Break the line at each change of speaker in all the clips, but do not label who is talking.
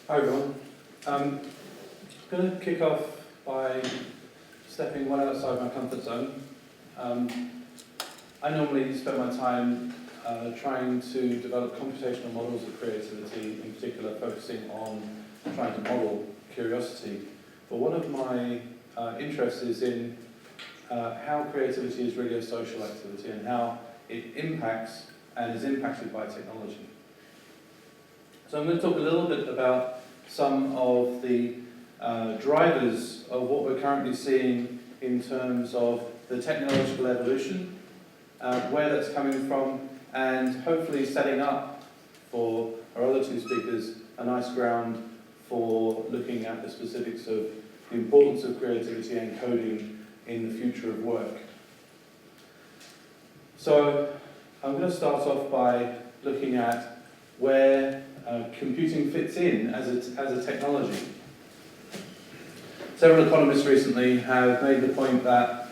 Hi everyone. I'm going to kick off by stepping well outside my comfort zone. I normally spend my time trying to develop computational models of creativity, in particular focusing on trying to model curiosity. But one of my interests is in how creativity is really a social activity and how it impacts and is impacted by technology. So I'm going to talk a little bit about some of the drivers of what we're currently seeing in terms of the technological evolution, where that's coming from, and hopefully setting up for our other two speakers a nice ground for looking at the specifics of the importance of creativity and coding in the future of work. So I'm going to start off by looking at where computing fits in as a technology. Several economists recently have made the point that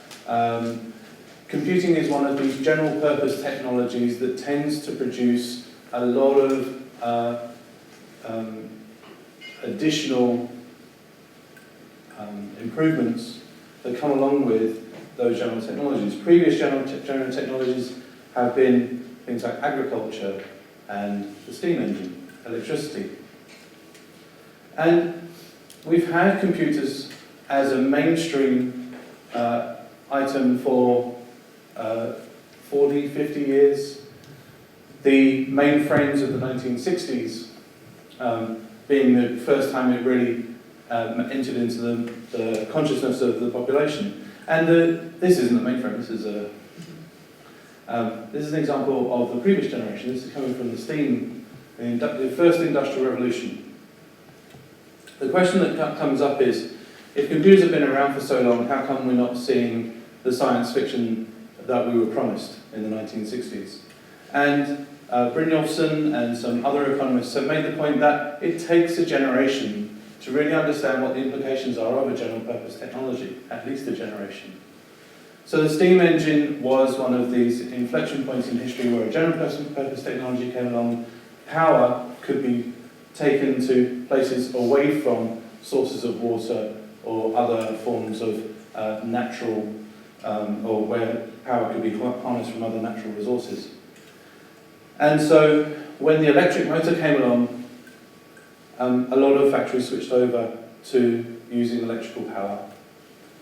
computing is one of these general purpose technologies that tends to produce a lot of additional improvements that come along with those general technologies. Previous general technologies have been things like agriculture and the steam engine, electricity. And we've had computers as a mainstream item for 40, 50 years. The mainframes of the 1960s being the first time it really entered into the consciousness of the population. And this isn't a mainframe, this is an example of the previous generation. This is coming from the steam, the first industrial revolution. The question that comes up is, if computers have been around for so long, how come we're not seeing the science fiction that we were promised in the 1960s? And Brynjolfsson and some other economists have made the point that it takes a generation to really understand what the implications are of a general purpose technology, at least a generation. So the steam engine was one of these inflection points in history where a general purpose technology came along. Power could be taken to places away from sources of water or other forms of natural, or where power could be harnessed from other natural resources. And so when the electric motor came along, a lot of factories switched over to using electrical power.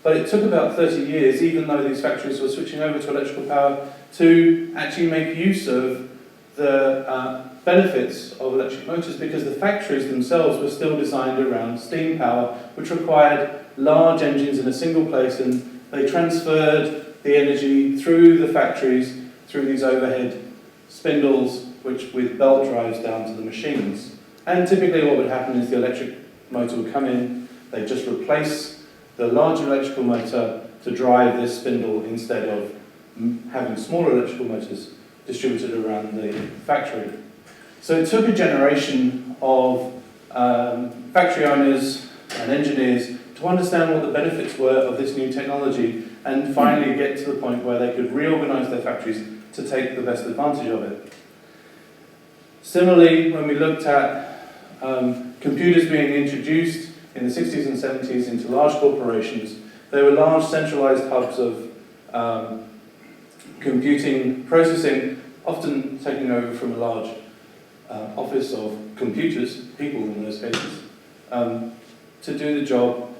But it took about 30 years, even though these factories were switching over to electrical power, to actually make use of the benefits of electric motors, because the factories themselves were still designed around steam power, which required large engines in a single place, and they transferred the energy through the factories, through these overhead spindles, which with belt drives down to the machines. And typically what would happen is the electric motor would come in, they'd just replace the larger electrical motor to drive this spindle instead of having smaller electrical motors distributed around the factory. So it took a generation of factory owners and engineers to understand what the benefits were of this new technology and finally get to the point where they could reorganize their factories to take the best advantage of it. Similarly, when we looked at computers being introduced in the 60s and 70s into large corporations, they were large centralized hubs of computing processing, often taking over from a large office of computers, people in those cases, to do the job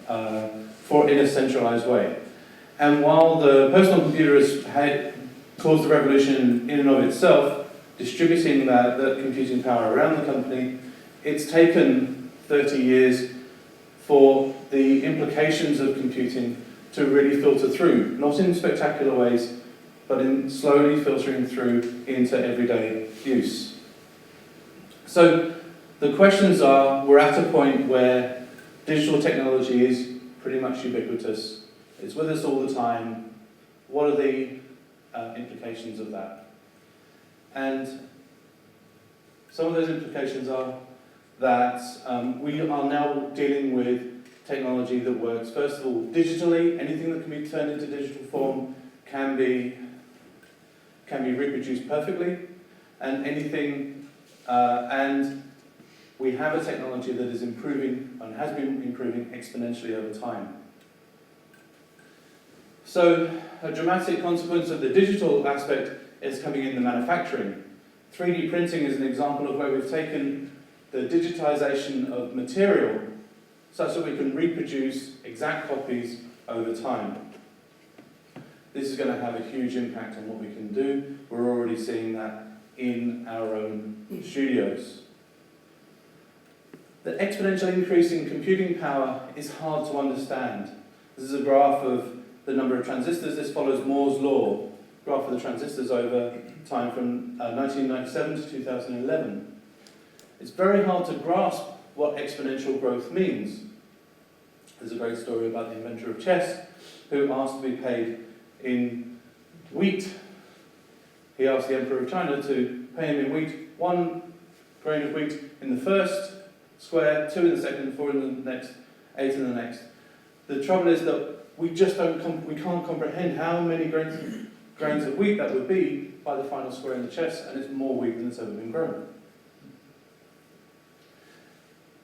in a centralized way. And while the personal computer has caused the revolution in and of itself, distributing that computing power around the company, it's taken 30 years for the implications of computing to really filter through, not in spectacular ways, but in slowly filtering through into everyday use. So the questions are, we're at a point where digital technology is pretty much ubiquitous. It's with us all the time. What are the implications of that? And some of those implications are that we are now dealing with technology that works, first of all, digitally. Anything that can be turned into digital form can be reproduced perfectly, and anything, and we have a technology that is improving and has been improving exponentially over time. So a dramatic consequence of the digital aspect is coming in the manufacturing. 3D printing is an example of where we've taken the digitization of material such that we can reproduce exact copies over time. This is going to have a huge impact on what we can do. We're already seeing that in our own studios. The exponential increase in computing power is hard to understand. This is a graph of the number of transistors. This follows Moore's law, graph of the transistors over time from 1997 to 2011. It's very hard to grasp what exponential growth means. There's a great story about the inventor of chess who asked to be paid in wheat. He asked the Emperor of China to pay him in wheat, 1 grain of wheat in the first square, 2 in the second, 4 in the next, 8 in the next. The trouble is that we just we can't comprehend how many grains of wheat that would be by the final square in the chess, and it's more wheat than it's ever been grown.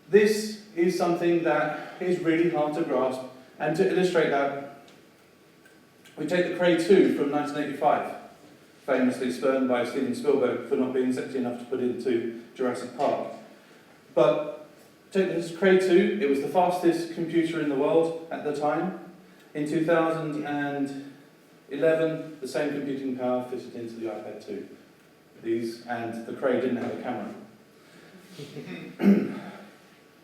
This is something that is really hard to grasp, and to illustrate that, we take the Cray 2 from 1985, famously spurned by Steven Spielberg for not being sexy enough to put into Jurassic Park. But take this Cray 2, it was the fastest computer in the world at the time. In 2011, the same computing power fitted into the iPad 2. And the Cray didn't have a camera.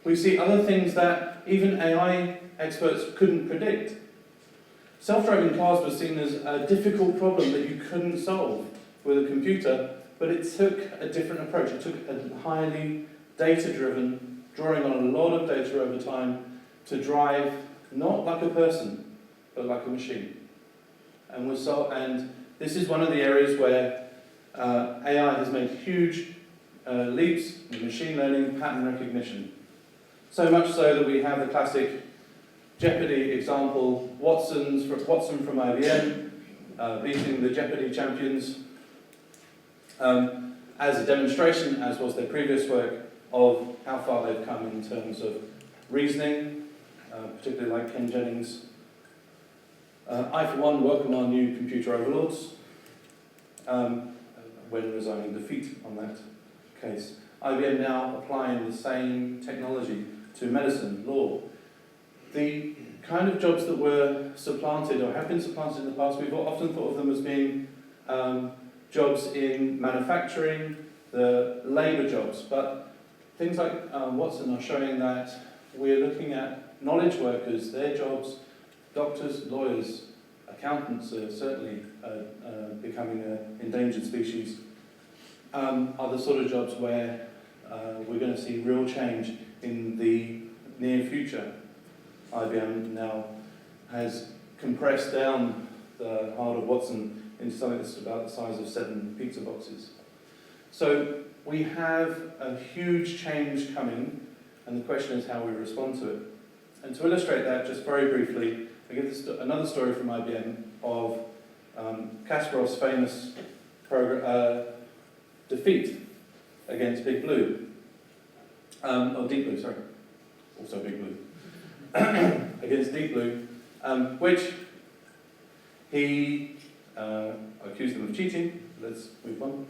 We see other things that even AI experts couldn't predict. Self-driving cars was seen as a difficult problem that you couldn't solve with a computer, but it took a different approach. It took a highly data-driven, drawing on a lot of data over time to drive not like a person, but like a machine. And this is one of the areas where AI has made huge leaps in machine learning, pattern recognition. So much so that we have the classic Jeopardy example, Watson from IBM beating the Jeopardy champions as a demonstration, as was their previous work, of how far they've come in terms of reasoning, particularly like Ken Jennings. I, for one, welcome our new computer overlords when resigning defeat on that case. IBM now applying the same technology to medicine, law. The kind of jobs that were supplanted or have been supplanted in the past, we've often thought of them as being jobs in manufacturing, the labour jobs, but things like Watson are showing that we're looking at knowledge workers, their jobs, doctors, lawyers, accountants are certainly becoming an endangered species, are the sort of jobs where we're going to see real change in the near future. IBM now has compressed down the heart of Watson into something that's about the size of 7 pizza boxes. So we have a huge change coming, and the question is how we respond to it. And to illustrate that, just very briefly, I give another story from IBM of Kasparov's famous defeat against Big Blue. Deep Blue, sorry. Also Big Blue. Against Deep Blue, which he accused them of cheating. Let's move on.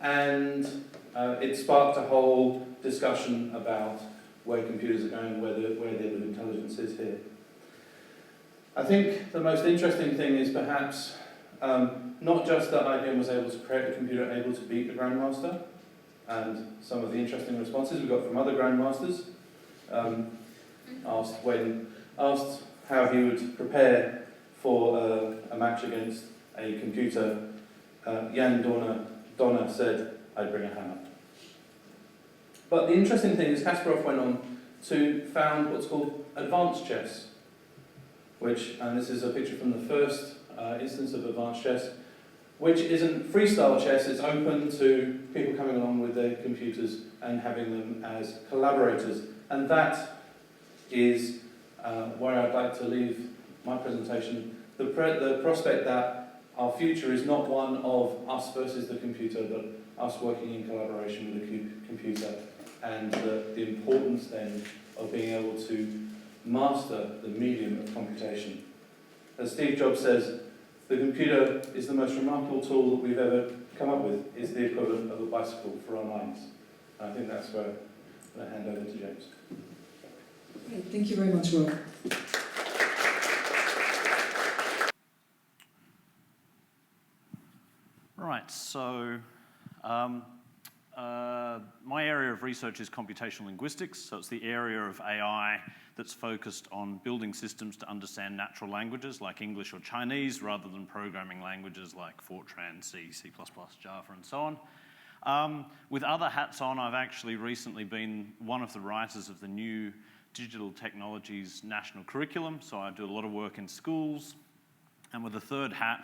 And it sparked a whole discussion about where computers are going, where the end of intelligence is here. I think the most interesting thing is perhaps not just that IBM was able to create a computer able to beat the Grandmaster, and some of the interesting responses we got from other Grandmasters. Asked how he would prepare for a match against a computer, Jan Donner said, "I'd bring a hammer." But the interesting thing is Kasparov went on to found what's called advanced chess, and this is a picture from the first instance of advanced chess, which isn't freestyle chess, it's open to people coming along with their computers and having them as collaborators. And that is where I'd like to leave my presentation. The prospect that our future is not one of us versus the computer, but us working in collaboration with the computer and the importance then of being able to master the medium of computation. As Steve Jobs says, the computer is the most remarkable tool that we've ever come up with. It's the equivalent of a bicycle for our minds. And I think that's where I'm going to hand over to James.
Okay, thank you very much, Rob.
Right, so my area of research is computational linguistics, so it's the area of AI that's focused on building systems to understand natural languages like English or Chinese rather than programming languages like Fortran, C, C++, Java, and so on. With other hats on, I've actually recently been one of the writers of the new Digital Technologies National Curriculum, so I do a lot of work in schools. And with a third hat,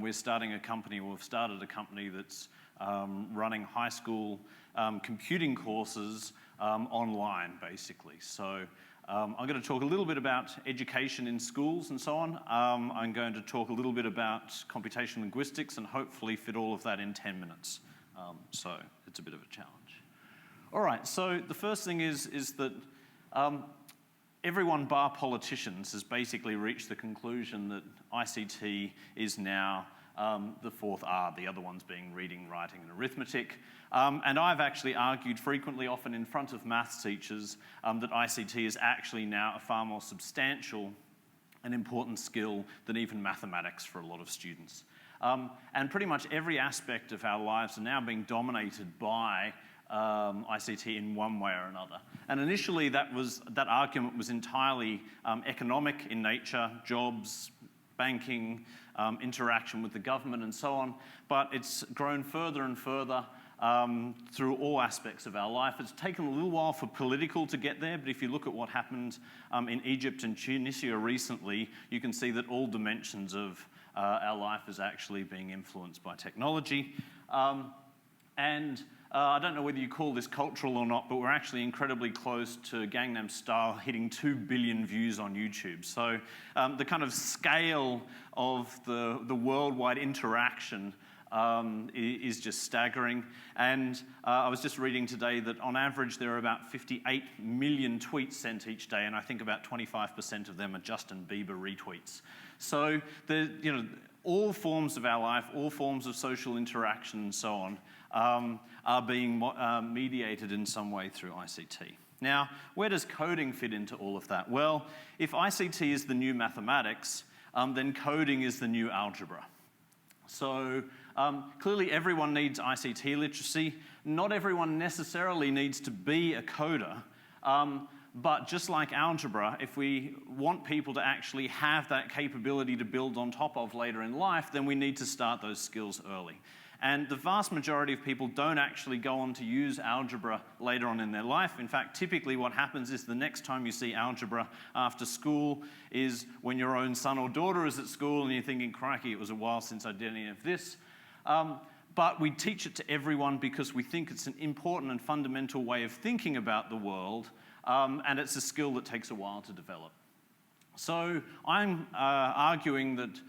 we've started a company that's running high school computing courses online, basically. So I'm going to talk a little bit about education in schools and so on. I'm going to talk a little bit about computational linguistics and hopefully fit all of that in 10 minutes. So it's a bit of a challenge. All right, so the first thing is that everyone bar politicians has basically reached the conclusion that ICT is now the fourth R, the other ones being reading, writing, and arithmetic. And I've actually argued frequently, often in front of maths teachers, that ICT is actually now a far more substantial and important skill than even mathematics for a lot of students. And pretty much every aspect of our lives are now being dominated by ICT in one way or another. And initially that argument was entirely economic in nature, jobs, banking, interaction with the government and so on, but it's grown further and further through all aspects of our life. It's taken a little while for political to get there, but if you look at what happened in Egypt and Tunisia recently, you can see that all dimensions of our life is actually being influenced by technology. I don't know whether you call this cultural or not, but we're actually incredibly close to Gangnam Style hitting 2 billion views on YouTube. So the kind of scale of the worldwide interaction is just staggering. And I was just reading today that on average there are about 58 million tweets sent each day, and I think about 25% of them are Justin Bieber retweets. So all forms of our life, all forms of social interaction and so on are being mediated in some way through ICT. Now, where does coding fit into all of that? Well, if ICT is the new mathematics, then coding is the new algebra. So clearly everyone needs ICT literacy. Not everyone necessarily needs to be a coder. But just like algebra, if we want people to actually have that capability to build on top of later in life, then we need to start those skills early. And the vast majority of people don't actually go on to use algebra later on in their life. In fact, typically what happens is the next time you see algebra after school is when your own son or daughter is at school and you're thinking, crikey, it was a while since I did any of this. But we teach it to everyone because we think it's an important and fundamental way of thinking about the world, and it's a skill that takes a while to develop. So I'm arguing that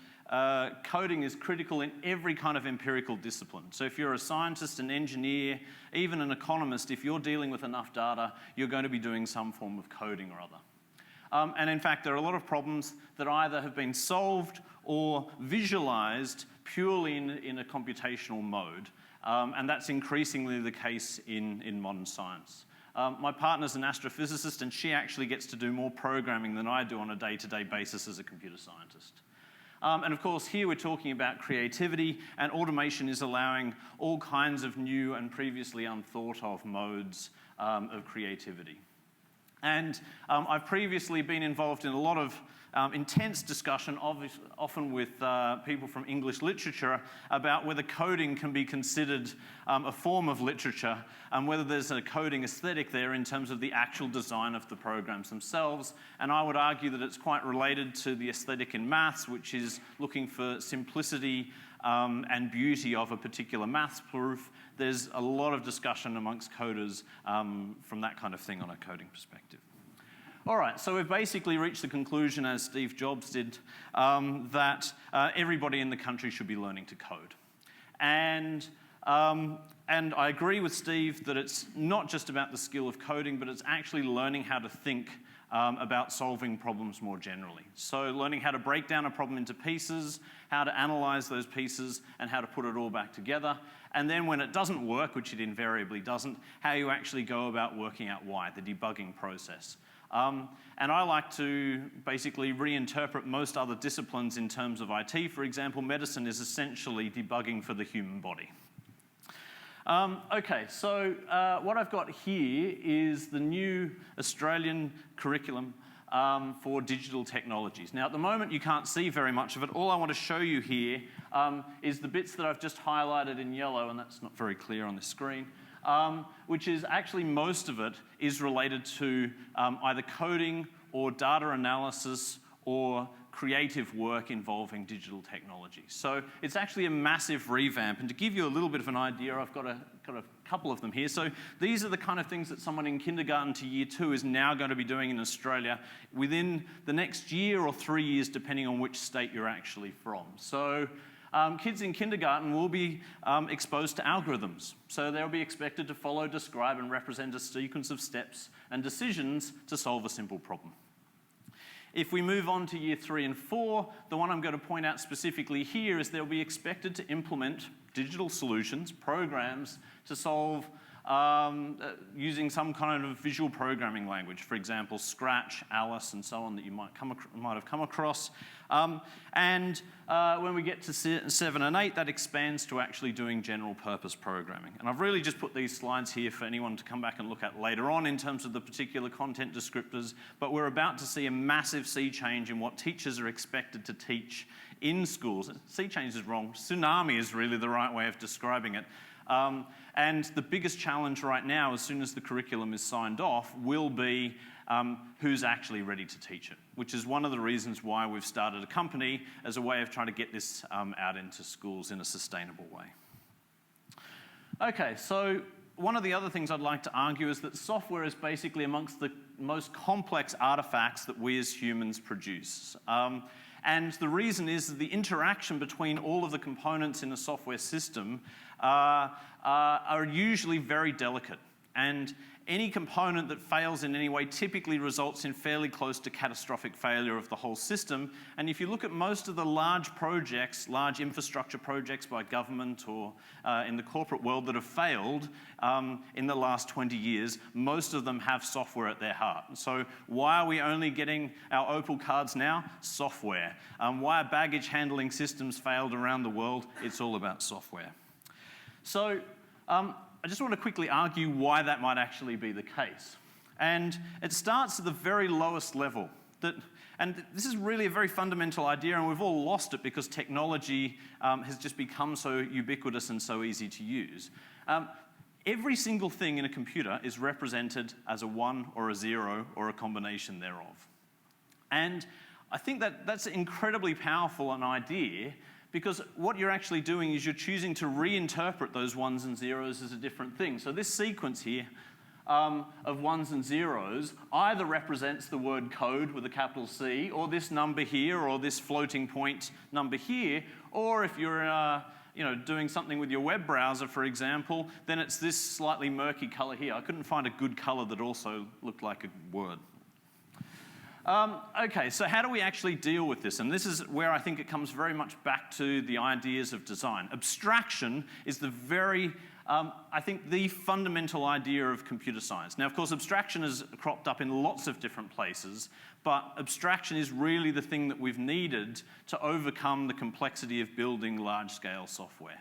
coding is critical in every kind of empirical discipline. So if you're a scientist, an engineer, even an economist, if you're dealing with enough data, you're going to be doing some form of coding or other. And in fact, there are a lot of problems that either have been solved or visualized purely in a computational mode. And that's increasingly the case in modern science. My partner's an astrophysicist, and she actually gets to do more programming than I do on a day-to-day basis as a computer scientist. And of course, here we're talking about creativity, and automation is allowing all kinds of new and previously unthought of modes of creativity. And I've previously been involved in a lot of intense discussion, often with people from English literature, about whether coding can be considered a form of literature and whether there's a coding aesthetic there in terms of the actual design of the programs themselves. And I would argue that it's quite related to the aesthetic in maths, which is looking for simplicity and beauty of a particular maths proof. There's a lot of discussion amongst coders from that kind of thing on a coding perspective. All right, so we've basically reached the conclusion, as Steve Jobs did, that everybody in the country should be learning to code. And And I agree with Steve that it's not just about the skill of coding, but it's actually learning how to think about solving problems more generally. So learning how to break down a problem into pieces, how to analyze those pieces, and how to put it all back together. And then when it doesn't work, which it invariably doesn't, how you actually go about working out why, the debugging process. And I like to basically reinterpret most other disciplines in terms of IT. For example, medicine is essentially debugging for the human body. Okay, so what I've got here is the new Australian curriculum for digital technologies. Now, at the moment, you can't see very much of it. All I want to show you here is the bits that I've just highlighted in yellow, and that's not very clear on the screen, which is actually most of it is related to either coding or data analysis or creative work involving digital technology. So it's actually a massive revamp. And to give you a little bit of an idea, I've got a couple of them here. So these are the kind of things that someone in kindergarten to year 2 is now going to be doing in Australia within the next year or 3 years, depending on which state you're actually from. So kids in kindergarten will be exposed to algorithms. So they'll be expected to follow, describe, and represent a sequence of steps and decisions to solve a simple problem. If we move on to year 3 and 4, the one I'm going to point out specifically here is they'll be expected to implement digital solutions, programs, to solve using some kind of visual programming language, for example, Scratch, Alice, and so on that you might have come across. When we get to 7 and 8, that expands to actually doing general purpose programming. And I've really just put these slides here for anyone to come back and look at later on in terms of the particular content descriptors, but we're about to see a massive sea change in what teachers are expected to teach in schools. Sea change is wrong. Tsunami is really the right way of describing it. And the biggest challenge right now, as soon as the curriculum is signed off, will be who's actually ready to teach it, which is one of the reasons why we've started a company as a way of trying to get this out into schools in a sustainable way. Okay, so one of the other things I'd like to argue is that software is basically amongst the most complex artifacts that we as humans produce. And the reason is that the interaction between all of the components in a software system are usually very delicate. And any component that fails in any way typically results in fairly close to catastrophic failure of the whole system. And if you look at most of the large projects, large infrastructure projects by government or in the corporate world that have failed in the last 20 years, most of them have software at their heart. So why are we only getting our Opal cards now? Software. Why are baggage handling systems failed around the world? It's all about software. So I just want to quickly argue why that might actually be the case. And it starts at the very lowest level. And this is really a very fundamental idea, and we've all lost it because technology has just become so ubiquitous and so easy to use. Every single thing in a computer is represented as a 1 or a 0 or a combination thereof. And I think that that's incredibly powerful an idea, because what you're actually doing is you're choosing to reinterpret those 1s and 0s as a different thing. So this sequence here of 1s and 0s either represents the word code with a capital C, or this number here, or this floating point number here, or if you're doing something with your web browser, for example, then it's this slightly murky color here. I couldn't find a good color that also looked like a word. Okay, so how do we actually deal with this? And this is where I think it comes very much back to the ideas of design. Abstraction is the very, I think, the fundamental idea of computer science. Now, of course, abstraction has cropped up in lots of different places, but abstraction is really the thing that we've needed to overcome the complexity of building large-scale software.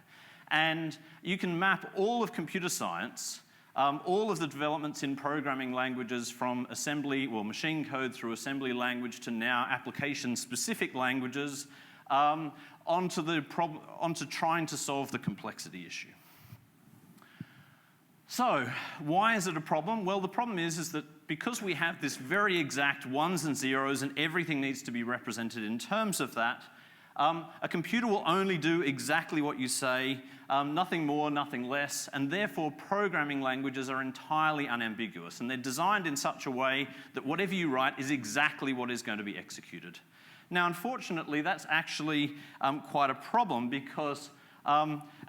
And you can map all of computer science, all of the developments in programming languages from assembly, well, machine code through assembly language to now application-specific languages, onto trying to solve the complexity issue. So, why is it a problem? Well, the problem is that because we have this very exact 1s and 0s and everything needs to be represented in terms of that, a computer will only do exactly what you say, nothing more, nothing less, and therefore programming languages are entirely unambiguous, and they're designed in such a way that whatever you write is exactly what is going to be executed. Now, unfortunately, that's actually quite a problem, because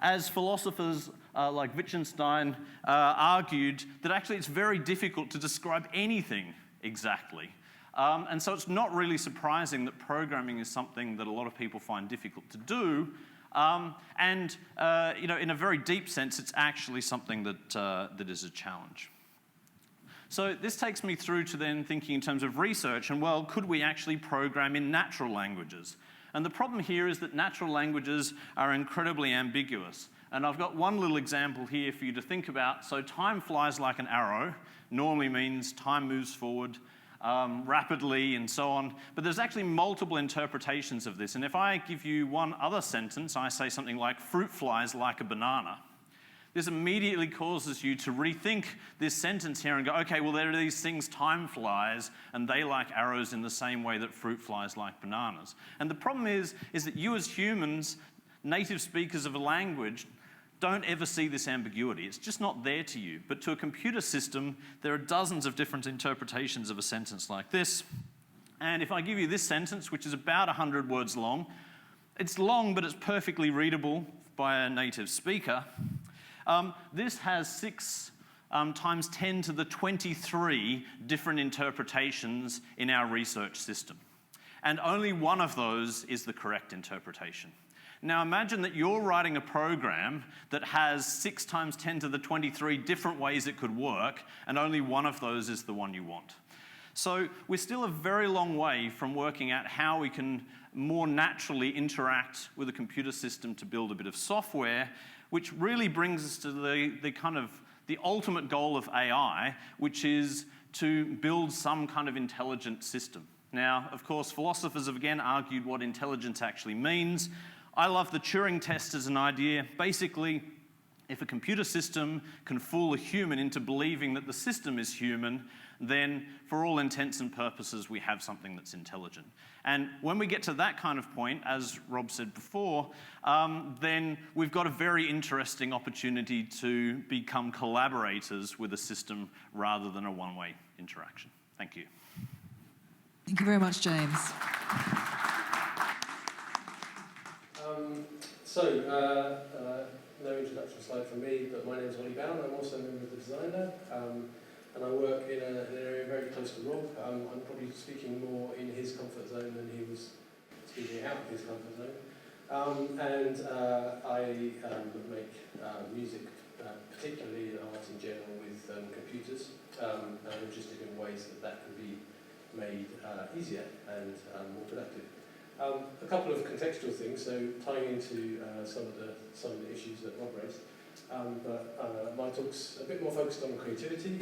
as philosophers like Wittgenstein argued that actually it's very difficult to describe anything exactly. And so it's not really surprising that programming is something that a lot of people find difficult to do. In a very deep sense, it's actually something that is a challenge. So this takes me through to then thinking in terms of research, and well, could we actually program in natural languages? And the problem here is that natural languages are incredibly ambiguous. And I've got one little example here for you to think about. So time flies like an arrow normally means time moves forward rapidly and so on. But there's actually multiple interpretations of this. And if I give you one other sentence, I say something like, fruit flies like a banana. This immediately causes you to rethink this sentence here and go, okay, well, there are these things, time flies, and they like arrows in the same way that fruit flies like bananas. And the problem is that you as humans, native speakers of a language, don't ever see this ambiguity. It's just not there to you. But to a computer system, there are dozens of different interpretations of a sentence like this. And if I give you this sentence, which is about 100 words long, it's long, but it's perfectly readable by a native speaker. This has 6 times 10 to the 23 different interpretations in our research system. And only one of those is the correct interpretation. Now imagine that you're writing a program that has 6 times 10 to the 23 different ways it could work, and only one of those is the one you want. So we're still a very long way from working out how we can more naturally interact with a computer system to build a bit of software, which really brings us to the ultimate goal of AI, which is to build some kind of intelligent system. Now, of course, philosophers have again argued what intelligence actually means. I love the Turing test as an idea. Basically, if a computer system can fool a human into believing that the system is human, then for all intents and purposes, we have something that's intelligent. And when we get to that kind of point, as Rob said before, then we've got a very interesting opportunity to become collaborators with a system rather than a one-way interaction. Thank you.
Thank you very much, James.
No introduction slide from me, but my name is Ollie Bound. I'm also a member of the Design Lab, and I work in an area very close to Rob. I'm probably speaking more in his comfort zone than he was speaking out of his comfort zone. I make music, particularly art in general, with computers. I'm interested in ways that can be made easier and more productive. A couple of contextual things, so tying into some of the issues that Rob raised. But my talk's a bit more focused on creativity.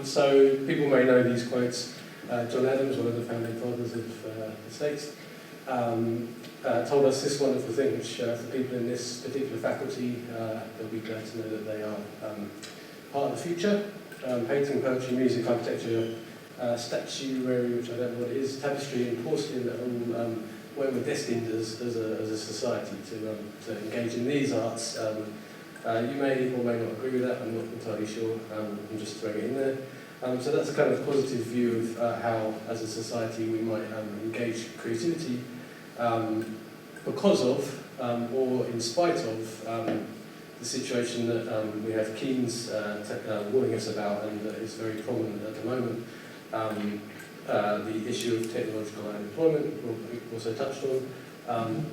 So people may know these quotes. John Adams, one of the founding fathers of the States, told us this wonderful thing, which for people in this particular faculty, they'll be glad to know that they are part of the future. Painting, poetry, music, architecture, statuary, which I don't know what it is, tapestry and porcelain, that all where we're destined as a society to engage in these arts. You may or may not agree with that, I'm not entirely sure, I'm just throwing it in there. So that's a kind of positive view of how, as a society, we might engage creativity because of, or in spite of, the situation that we have Keynes warning us about, and that is very prominent at the moment. The issue of technological unemployment, we also touched on,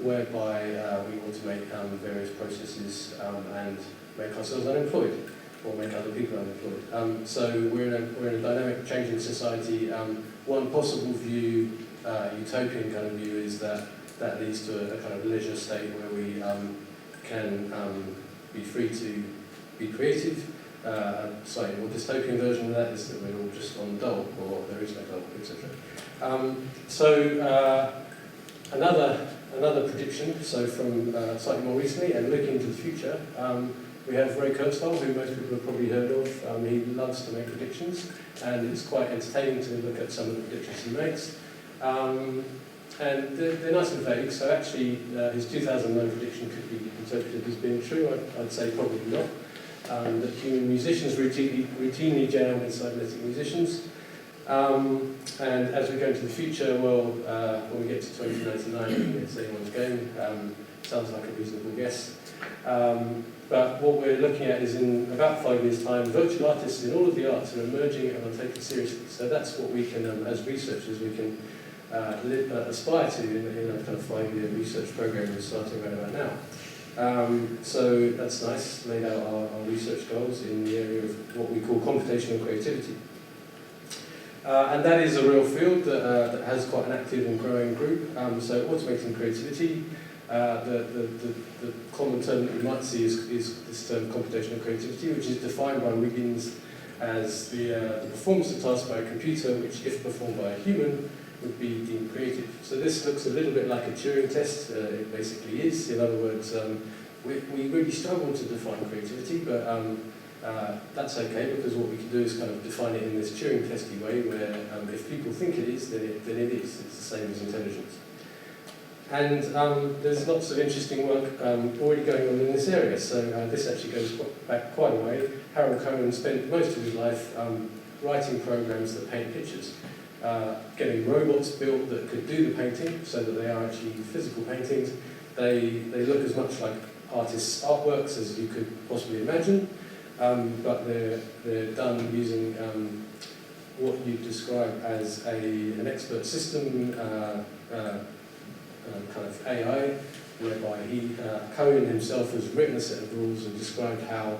whereby we automate various processes and make ourselves unemployed, or make other people unemployed. So we're in a dynamic, changing society. One possible view, utopian kind of view, is that leads to a kind of leisure state where we can be free to be creative. A slightly more dystopian version of that is that we're all just on dole, or there is no dole, etc. Another prediction, so from slightly more recently, and looking into the future, we have Ray Kurzweil, who most people have probably heard of. He loves to make predictions, and it's quite entertaining to look at some of the predictions he makes. And they're nice and vague, so actually his 2009 prediction could be interpreted as being true. I'd say probably not. That human musicians routinely jam with cybernetic musicians. And as we go into the future, well, when we get to 2099, it's anyone's game. Sounds like a reasonable guess. But what we're looking at is in about 5 years' time, virtual artists in all of the arts are emerging and are taken seriously. So that's what we can, as researchers, we can aspire to in a kind of 5-year research program we're starting right about now. So that's nice, laid out our research goals in the area of what we call computational creativity. And that is a real field that has quite an active and growing group. So automating creativity, the common term that you might see is this term computational creativity, which is defined by Wiggins as the performance of tasks by a computer, which if performed by a human, would be deemed creative. So this looks a little bit like a Turing test. It basically is. In other words, we really struggle to define creativity, but that's okay, because what we can do is kind of define it in this Turing testy way, where if people think it is, then it is. It's the same as intelligence. And there's lots of interesting work already going on in this area. So this actually goes back quite a way. Harold Cohen spent most of his life writing programs that paint pictures, getting robots built that could do the painting, so that they are actually physical paintings. They look as much like artists' artworks as you could possibly imagine, but they're done using what you describe as an expert system, kind of AI, whereby Cohen himself has written a set of rules and described how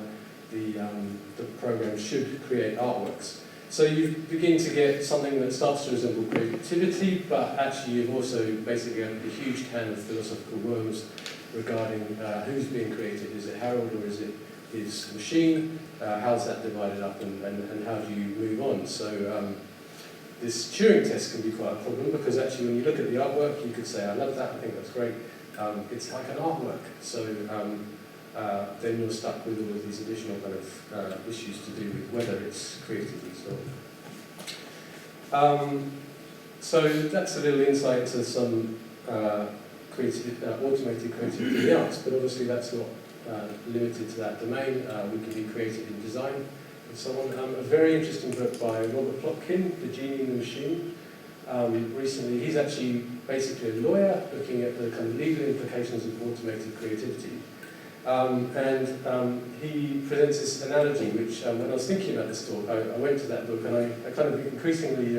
the program should create artworks. So you begin to get something that starts to resemble creativity, but actually you've also basically got a huge can of philosophical worms regarding who's being created. Is it Harold or is it his machine? How's that divided up, and how do you move on? So this Turing test can be quite a problem, because actually when you look at the artwork, you could say, I love that, I think that's great. It's like an artwork. So then you're stuck with all of these additional kind of issues to do with whether it's creative and so on. So that's a little insight into some automated creativity in the arts, but obviously that's not limited to that domain. We can be creative in design and so on. A very interesting book by Robert Plotkin, The Genie in the Machine. Recently, he's actually basically a lawyer looking at the kind of legal implications of automated creativity. He presents this analogy, which when I was thinking about this talk, I went to that book, and I kind of increasingly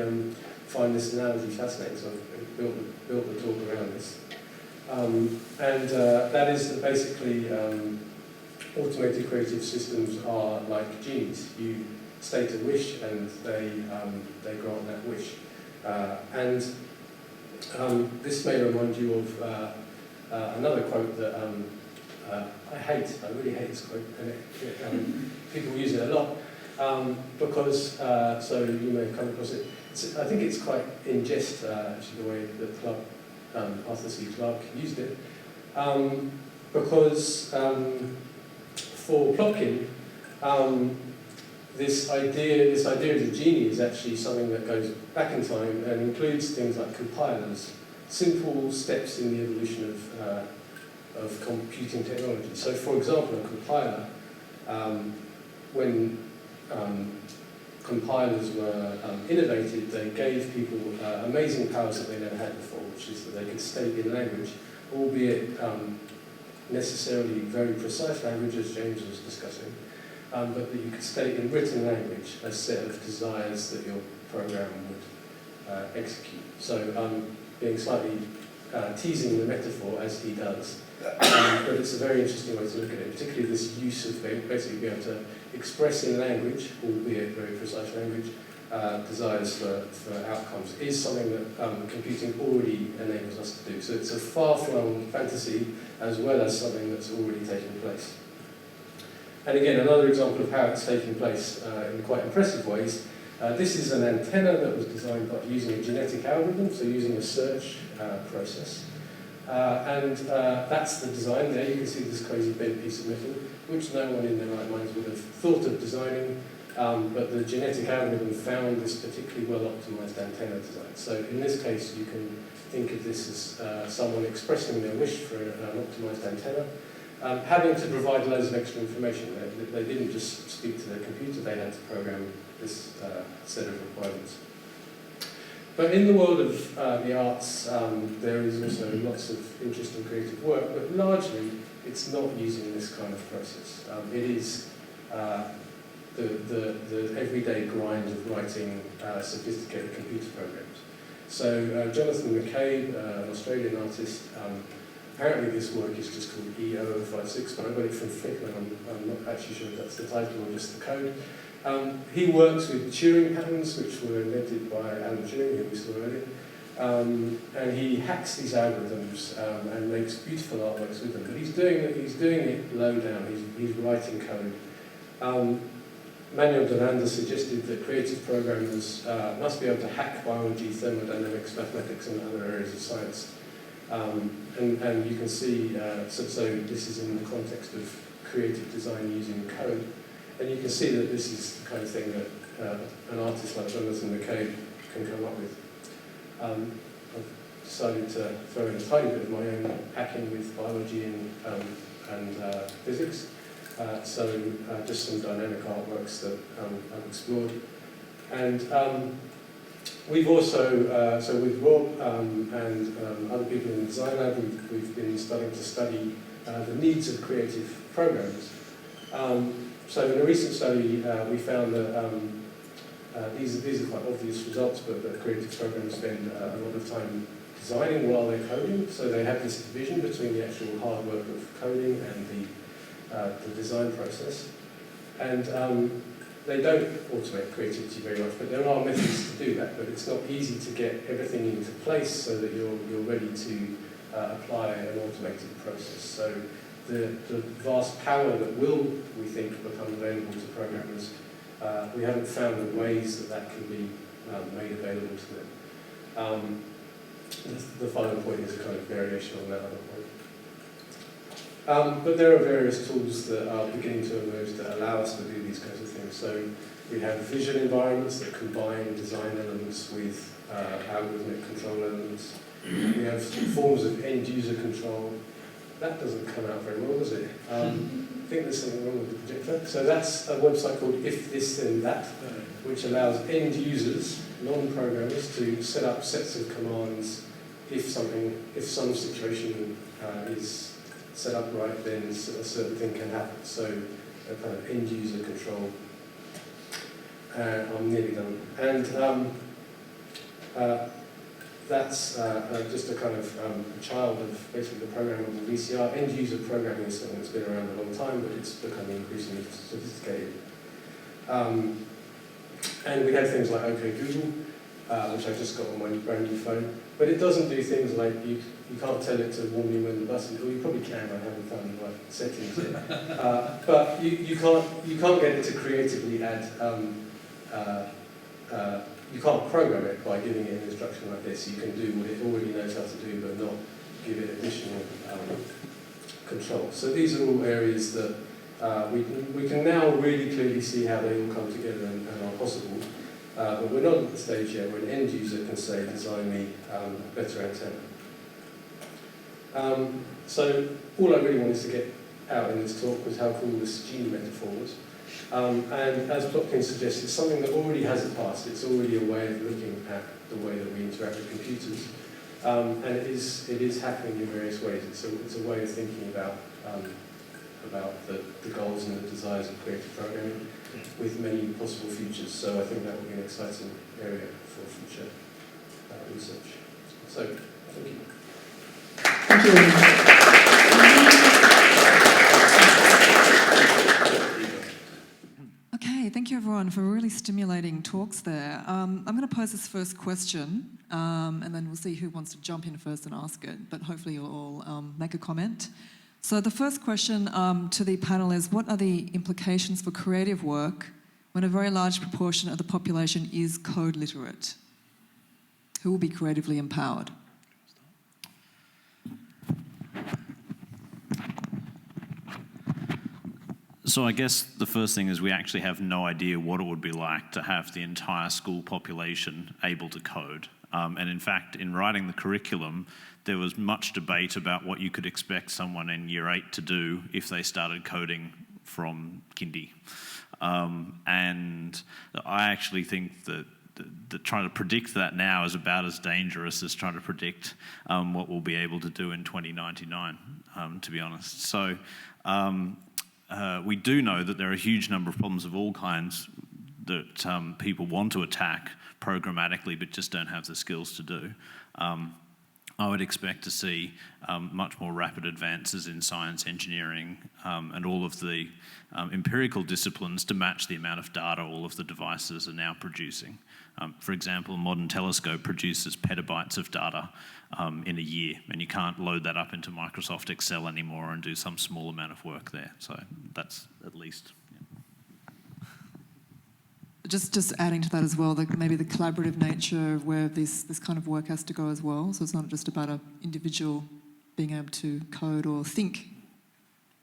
find this analogy fascinating, so I've built the talk around this. That is that basically automated creative systems are like genies. You state a wish, and they grant that wish. This may remind you of another quote that I hate. I really hate this quote, and people use it a lot because, so you may have come across it. I think it's quite in jest, actually, the way that Arthur C. Clarke used it, because for Plotkin, this idea of the genie is actually something that goes back in time and includes things like compilers, simple steps in the evolution of computing technology. So, for example, a compiler, when compilers were innovated, they gave people amazing powers that they never had before, which is that they could state in language, albeit necessarily very precise language, as James was discussing, but that you could state in written language a set of desires that your program would execute. So being slightly teasing the metaphor, as he does, but it's a very interesting way to look at it, particularly this use of basically being able to express in language, albeit very precise language, desires for outcomes, is something that computing already enables us to do. So it's a far-flung fantasy, as well as something that's already taking place. And again, another example of how it's taking place in quite impressive ways. This is an antenna that was designed by using a genetic algorithm, so using a search process. That's the design there. You can see this crazy bent piece of metal, which no one in their right minds would have thought of designing, but the genetic algorithm found this particularly well-optimized antenna design. So in this case, you can think of this as someone expressing their wish for an optimized antenna, having to provide loads of extra information. They didn't just speak to their computer, they had to program this set of requirements. But in the world of the arts, there is also lots of interesting creative work, but largely it's not using this kind of process. It is the everyday grind of writing sophisticated computer programs. So Jonathan McCabe, an Australian artist, apparently this work is just called E0056, but I got it from Flickr, and I'm not actually sure if that's the title or just the code. He works with Turing patterns, which were invented by Alan Turing, who we saw earlier. And he hacks these algorithms and makes beautiful artworks with them. But he's doing it low down. He's writing code. Manuel Delanda suggested that creative programmers must be able to hack biology, thermodynamics, mathematics, and other areas of science. And you can see, so this is in the context of creative design using code. And you can see that this is the kind of thing that an artist like Jonathan McCabe can come up with. I've decided to throw in a tiny bit of my own hacking with biology and physics. Just some dynamic artworks that I've explored. And we've also, so with Rob and other people in the design lab, we've been starting to study the needs of creative programmers. So in a recent study, we found that these are quite obvious results, but that creative programmers spend a lot of time designing while they're coding. So they have this division between the actual hard work of coding and the design process. And they don't automate creativity very much, but there are methods to do that. But it's not easy to get everything into place so that you're ready to apply an automated process. So the vast power that will, we think, become available to programmers, we haven't found the ways that can be made available to them. The final point is a kind of variation on that other point. But there are various tools that are beginning to emerge that allow us to do these kinds of things. So we have vision environments that combine design elements with algorithmic control elements. We have forms of end-user control. That doesn't come out very well, does it? I think there's something wrong with the projector. So that's a website called If This Then That, which allows end users, non-programmers, to set up sets of commands. If some situation is set up right, then a certain thing can happen. So a kind of end user control. I'm nearly done. And that's just a kind of a child of basically the programmable VCR. End-user programming is something that's been around a long time, but it's becoming increasingly sophisticated. And we have things like OK Google, which I've just got on my brand new phone. But it doesn't do things like you can't tell it to warn you when the bus is, or you probably can, I haven't found the right settings yet. But you can't get it to creatively add you can't program it by giving it an instruction like this. You can do what it already knows how to do, but not give it additional control. So these are all areas that we can now really clearly see how they all come together and are possible. But we're not at the stage yet where an end user can say, design me a better antenna. So all I really wanted to get out in this talk was how cool this genie metaphor was. And as Plotkin suggests, it's something that already has a past. It's already a way of looking at the way that we interact with computers. And it is happening in various ways. It's a way of thinking about the goals and the desires of creative programming with many possible futures. So I think that will be an exciting area for future research. So, thank you.
Thank you. Okay, thank you everyone for really stimulating talks there. I'm going to pose this first question, and then we'll see who wants to jump in first and ask it, but hopefully you'll all make a comment. So the first question to the panel is, what are the implications for creative work when a very large proportion of the population is code literate? Who will be creatively empowered?
So I guess the first thing is we actually have no idea what it would be like to have the entire school population able to code. And in fact, in writing the curriculum, there was much debate about what you could expect someone in year 8 to do if they started coding from kindy. And I actually think that trying to predict that now is about as dangerous as trying to predict what we'll be able to do in 2099. to be honest. So we do know that there are a huge number of problems of all kinds that people want to attack programmatically but just don't have the skills to do. I would expect to see much more rapid advances in science, engineering, and all of the empirical disciplines to match the amount of data all of the devices are now producing. For example, a modern telescope produces petabytes of data in a year, and you can't load that up into Microsoft Excel anymore and do some small amount of work there. So that's at least.
Just adding to that as well, maybe the collaborative nature of where this kind of work has to go as well. So it's not just about an individual being able to code or think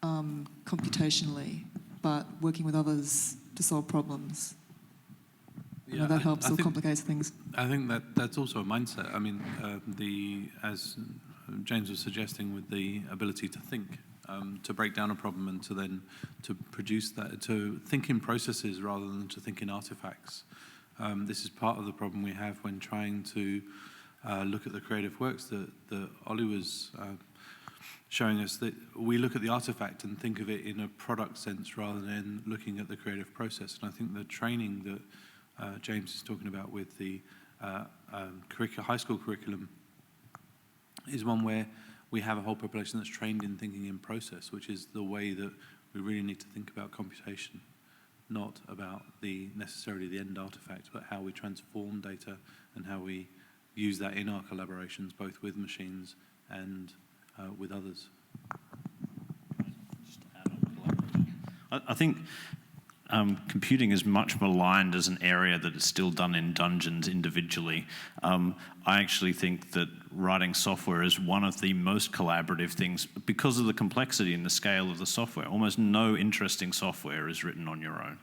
computationally, but working with others to solve problems.
Yeah,
that helps
I
or
think,
complicates things.
I think that's also a mindset. I mean, as James was suggesting, with the ability to think, to break down a problem and to produce that, to think in processes rather than to think in artifacts. This is part of the problem we have when trying to look at the creative works that Ollie was showing us, that we look at the artifact and think of it in a product sense rather than looking at the creative process. And I think the training that James is talking about with the high school curriculum is one where we have a whole population that's trained in thinking in process, which is the way that we really need to think about computation, not about necessarily the end artifact, but how we transform data and how we use that in our collaborations, both with machines and with others.
Just to add on collaboration. I think computing is much maligned as an area that is still done in dungeons individually. I actually think that writing software is one of the most collaborative things because of the complexity and the scale of the software. Almost no interesting software is written on your own.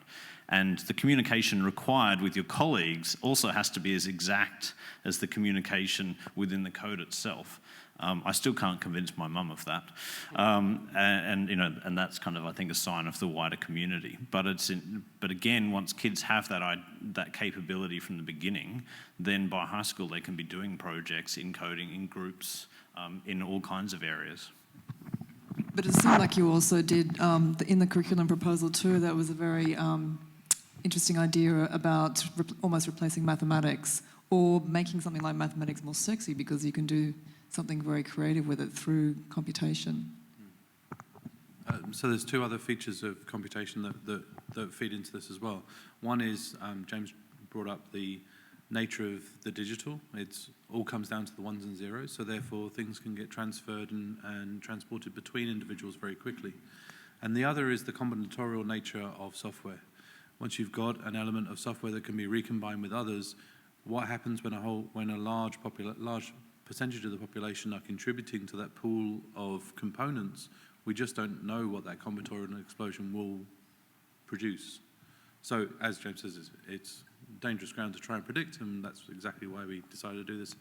And the communication required with your colleagues also has to be as exact as the communication within the code itself. I still can't convince my mum of that, and that's kind of, I think, a sign of the wider community. But again, once kids have that capability from the beginning, then by high school they can be doing projects in coding, in groups, in all kinds of areas.
But it seemed like you also did in the curriculum proposal too. That was a very interesting idea about almost replacing mathematics or making something like mathematics more sexy because you can do something very creative with it through computation.
So there's two other features of computation that feed into this as well. One is, James brought up the nature of the digital. It all comes down to the ones and zeros, so therefore things can get transferred and transported between individuals very quickly. And the other is the combinatorial nature of software. Once you've got an element of software that can be recombined with others, what happens when a large percentage of the population are contributing to that pool of components? We just don't know what that combinatorial explosion will produce. So, as James says, it's dangerous ground to try and predict, and that's exactly why we decided to do this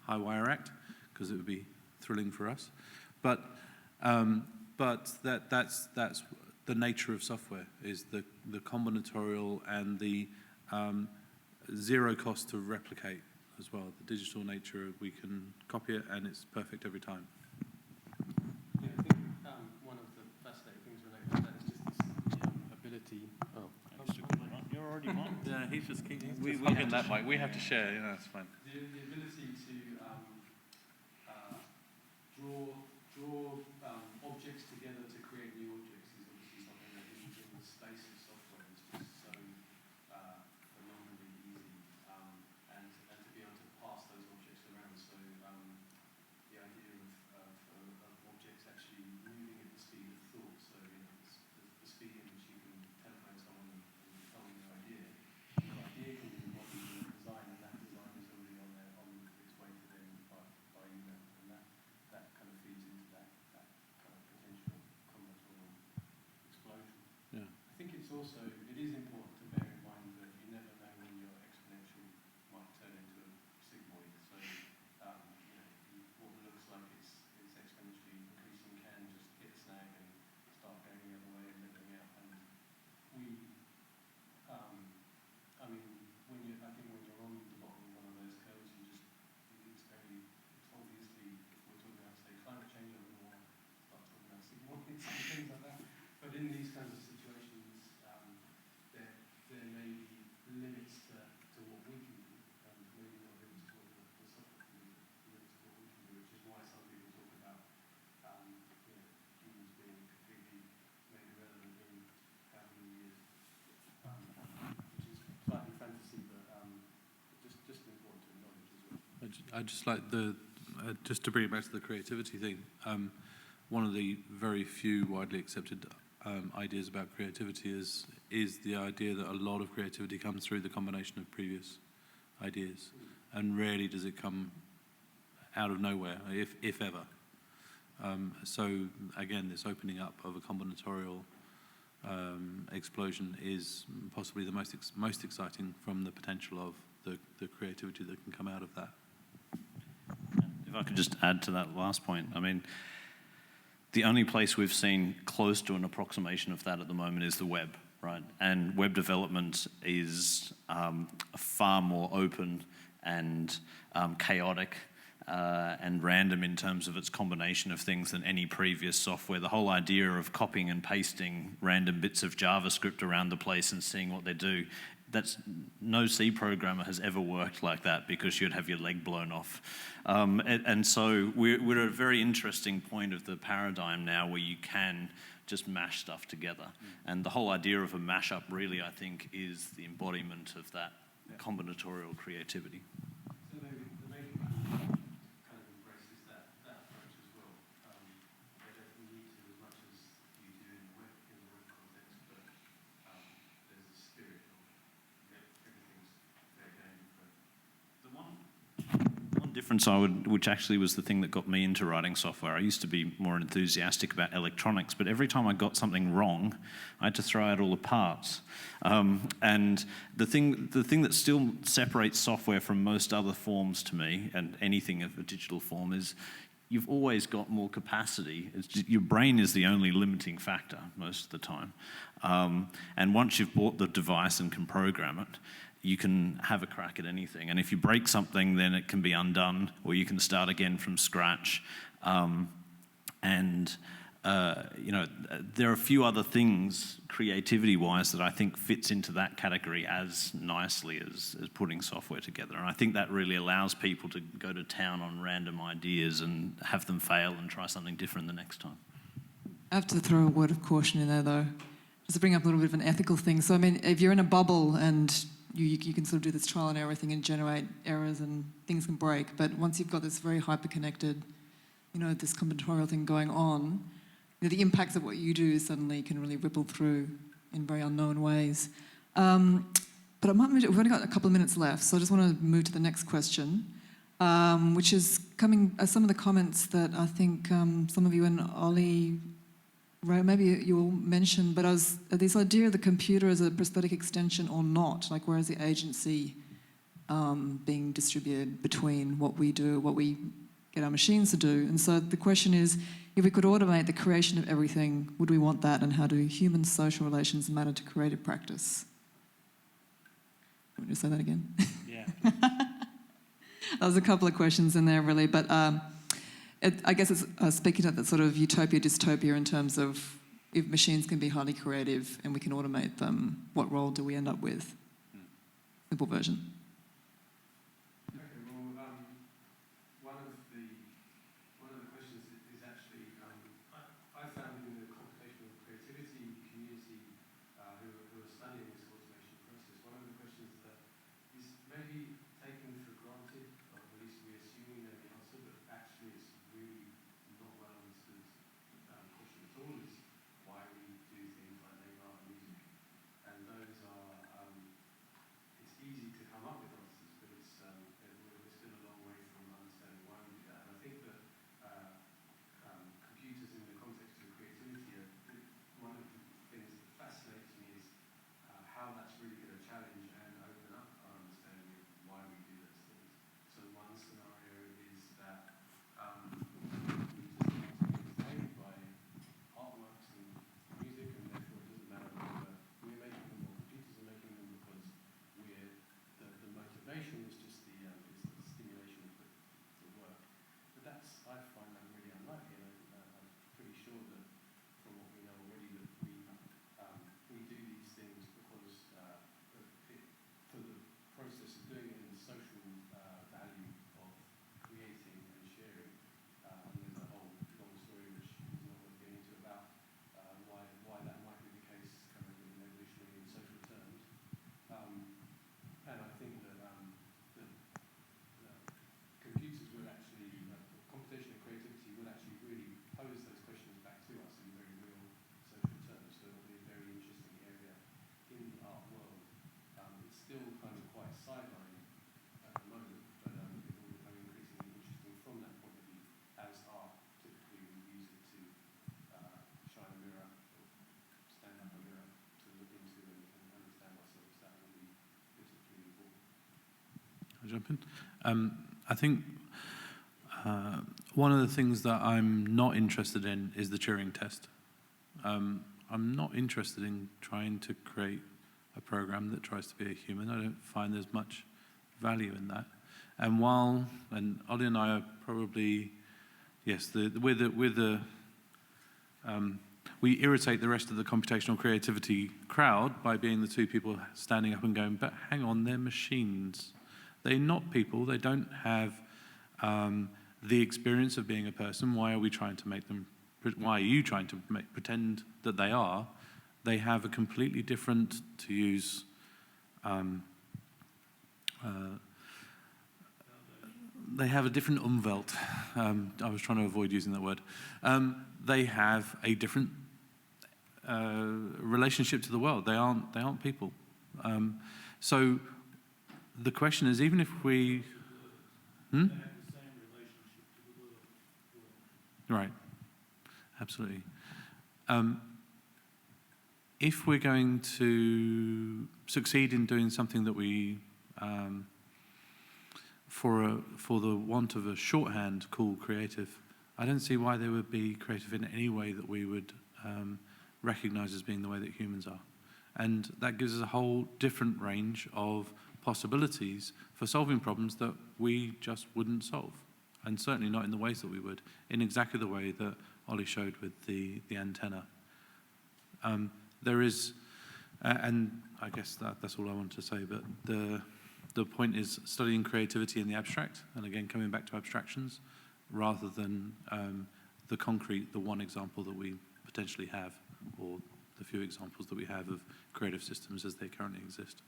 High Wire Act, because it would be thrilling for us. But that's the nature of software, is the combinatorial and the zero cost to replicate as well. The digital nature, we can copy it and it's perfect every time.
Yeah, I think one of the fascinating things related to that is just this ability. Oh,
You're already on.
Yeah, he's just keeping.
We
in that way. We have to share. Yeah, that's fine.
The ability to draw objects together to create new objects is obviously something that in the space of software is just so phenomenally easy, and to be able to pass those objects around. So the idea of objects actually moving at the speed of thought. So the speed in which you can telephone someone and tell them your idea. Your idea can be embodied in a design, and that design is already on its way to them by email, and that kind of feeds into that kind of potential combinatorial explosion.
Yeah.
I think it is important to bear in mind that you never know when your exponential might turn into a sigmoid. So what looks like it's exponentially increasing can just hit a snag and start going the other way and leveling out. And I think when you're on the bottom of one of those curves, it's obviously, if we're talking about, say, climate change, I wouldn't want to start talking
I'd just like just to bring it back to the creativity thing. One of the very few widely accepted ideas about creativity is the idea that a lot of creativity comes through the combination of previous ideas, and rarely does it come out of nowhere, if ever. So again, this opening up of a combinatorial explosion is possibly the most exciting from the potential of the creativity that can come out of that.
If I could just add to that last point, I mean, the only place we've seen close to an approximation of that at the moment is the web, right? And web development is far more open and chaotic and random in terms of its combination of things than any previous software. The whole idea of copying and pasting random bits of JavaScript around the place and seeing what they do, no C programmer has ever worked like that, because you'd have your leg blown off. And so we're at a very interesting point of the paradigm now where you can just mash stuff together. And the whole idea of a mashup really, I think, is the embodiment of that combinatorial creativity.
So maybe kind of embraces that approach as well. They don't need to as much as you do in the web context, but there's a spirit of everything's fair game.
The one difference which actually was the thing that got me into writing software. I used to be more enthusiastic about electronics, but every time I got something wrong, I had to throw out all the parts. And the thing that still separates software from most other forms to me, and anything of a digital form, is you've always got more capacity. Your brain is the only limiting factor most of the time. And once you've bought the device and can program it, you can have a crack at anything. And if you break something, then it can be undone, or you can start again from scratch. You know, there are a few other things, creativity-wise, that I think fits into that category as nicely as putting software together. And I think that really allows people to go to town on random ideas and have them fail and try something different the next time.
I have to throw a word of caution in there, though, just to bring up a little bit of an ethical thing. So, I mean, if you're in a bubble and you can sort of do this trial and error thing and generate errors and things can break, but once you've got this very hyper-connected, you know, this combinatorial thing going on, you know, the impacts of what you do suddenly can really ripple through in very unknown ways. But I might move, we've only got a couple of minutes left, so I just want to move to the next question, which is coming some of the comments that I think some of you and Ollie, Ray, maybe you all mentioned, but this idea of the computer as a prosthetic extension or not, like where is the agency being distributed between what we do, what we get our machines to do? And so the question is, if we could automate the creation of everything, would we want that, and how do human social relations matter to creative practice? Want me to say that again?
Yeah.
There's a couple of questions in there, really, but I guess it's speaking to that sort of utopia-dystopia in terms of if machines can be highly creative and we can automate them, what role do we end up with? Simple version.
Okay, well, one of the questions is actually, I found in the computational creativity community who are studying this automation process, one of the questions that is maybe taken for granted, or at least we assume we know the answer, but actually it's really not well understood question at all, is why we do things like labor art and music. And those are, it's easy to come up jump in? I think one of the things that I'm not interested in is the Turing test. I'm not interested in trying to create a program that tries to be a human. I don't find there's much value in that. And Ollie and I are probably, yes, we irritate the rest of the computational creativity crowd by being the two people standing up and going, but hang on, they're machines. They're not people. They don't have the experience of being a person. Why are we trying to make them, why are you trying to pretend that they are? They have a completely different, to use, they have a different Umwelt. I was trying to avoid using that word. They have a different relationship to the world. They aren't people. So the question is, even if we, right, absolutely. If we're going to succeed in doing something that we, for the want of a shorthand, call creative, I don't see why they would be creative in any way that we would recognize as being the way that humans are. And that gives us a whole different range of possibilities for solving problems that we just wouldn't solve. And certainly not in the ways that we would, in exactly the way that Ollie showed with the antenna. There is, and I guess that's all I wanted to say, but the point is studying creativity in the abstract, and again, coming back to abstractions, rather than the concrete, the one example that we potentially have, or the few examples that we have of creative systems as they currently exist.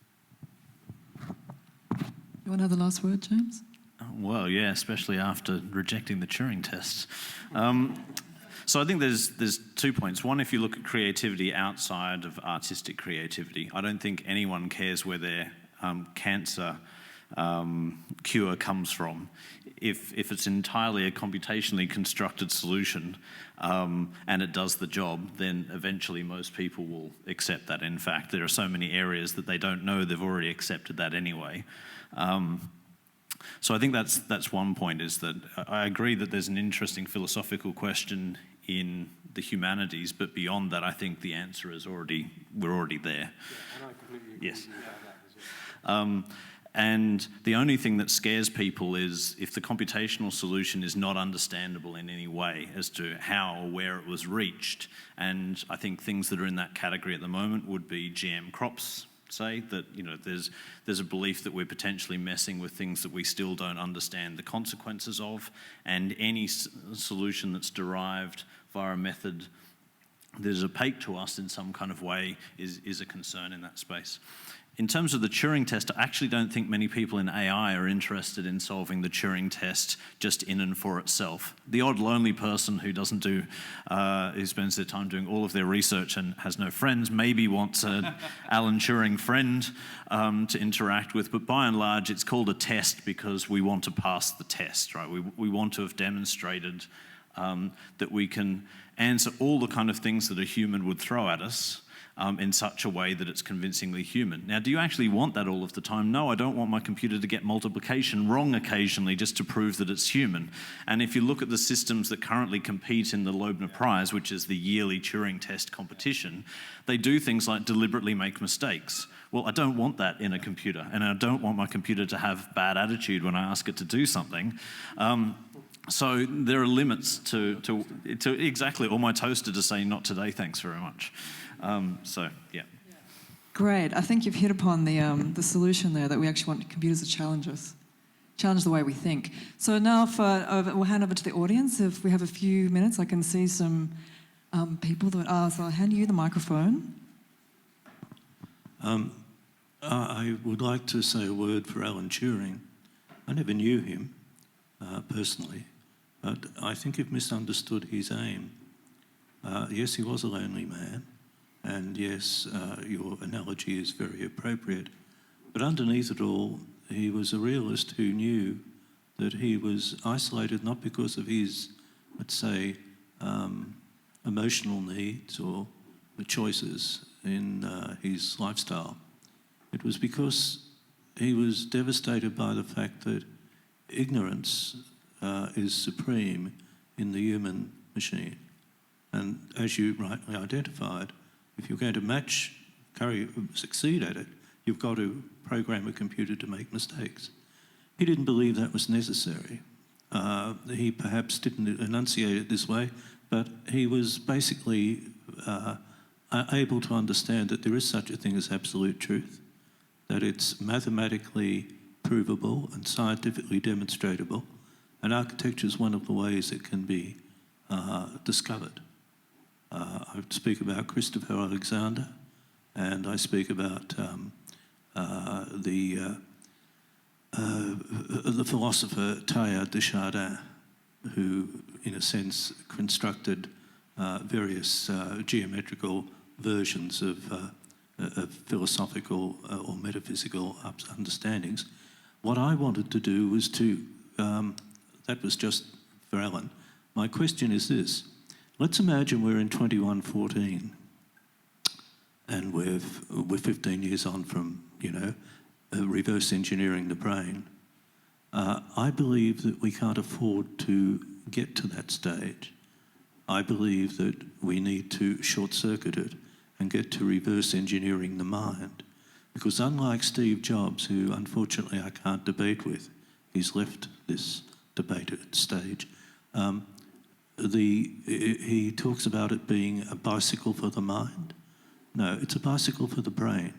You want to have the last word, James?
Well, yeah, especially after rejecting the Turing test. So I think there's 2 points. One, if you look at creativity outside of artistic creativity, I don't think anyone cares where their cancer cure comes from. If it's entirely a computationally constructed solution and it does the job, then eventually most people will accept that. In fact, there are so many areas that they don't know they've already accepted that anyway. So I think that's one point, is that I agree that there's an interesting philosophical question in the humanities, but beyond that, I think the answer is we're already there.
Yeah, and I completely agree
yes.
with you about that as well.
And the only thing that scares people is if the computational solution is not understandable in any way as to how or where it was reached. And I think things that are in that category at the moment would be GM crops, say, that there's a belief that we're potentially messing with things that we still don't understand the consequences of, and any solution that's derived via a method that is opaque to us in some kind of way is a concern in that space. In terms of the Turing test, I actually don't think many people in AI are interested in solving the Turing test just in and for itself. The odd lonely person who doesn't who spends their time doing all of their research and has no friends maybe wants an Alan Turing friend to interact with, but by and large it's called a test because we want to pass the test, right? We want to have demonstrated that we can answer all the kind of things that a human would throw at us in such a way that it's convincingly human. Now, do you actually want that all of the time? No, I don't want my computer to get multiplication wrong occasionally just to prove that it's human. And if you look at the systems that currently compete in the Loebner Prize, which is the yearly Turing test competition, they do things like deliberately make mistakes. Well, I don't want that in a computer, and I don't want my computer to have bad attitude when I ask it to do something. So there are limits to exactly, or my toaster to say, not today, thanks very much. So, yeah.
Great. I think you've hit upon the solution there, that we actually want computers to challenge us, challenge the way we think. So now we'll hand over to the audience. If we have a few minutes, I can see some people that are, so I'll hand you the microphone.
I would like to say a word for Alan Turing. I never knew him personally, but I think you've misunderstood his aim. Yes, he was a lonely man, and yes, your analogy is very appropriate. But underneath it all, he was a realist who knew that he was isolated not because of his, let's say, emotional needs or the choices in his lifestyle. It was because he was devastated by the fact that ignorance is supreme in the human machine. And as you rightly identified, if you're going to succeed at it, you've got to program a computer to make mistakes. He didn't believe that was necessary. He perhaps didn't enunciate it this way, but he was basically able to understand that there is such a thing as absolute truth, that it's mathematically provable and scientifically demonstrable, and architecture is one of the ways it can be discovered. I speak about Christopher Alexander, and I speak about the philosopher Teilhard de Chardin, who, in a sense, constructed various geometrical versions of philosophical or metaphysical understandings. What I wanted to do was that was just for Alan. My question is this. Let's imagine we're in 2114 and we're 15 years on from, reverse engineering the brain. I believe that we can't afford to get to that stage. I believe that we need to short-circuit it and get to reverse engineering the mind. Because unlike Steve Jobs, who unfortunately I can't debate with, he's left this debate stage, he talks about it being a bicycle for the mind. No, it's a bicycle for the brain,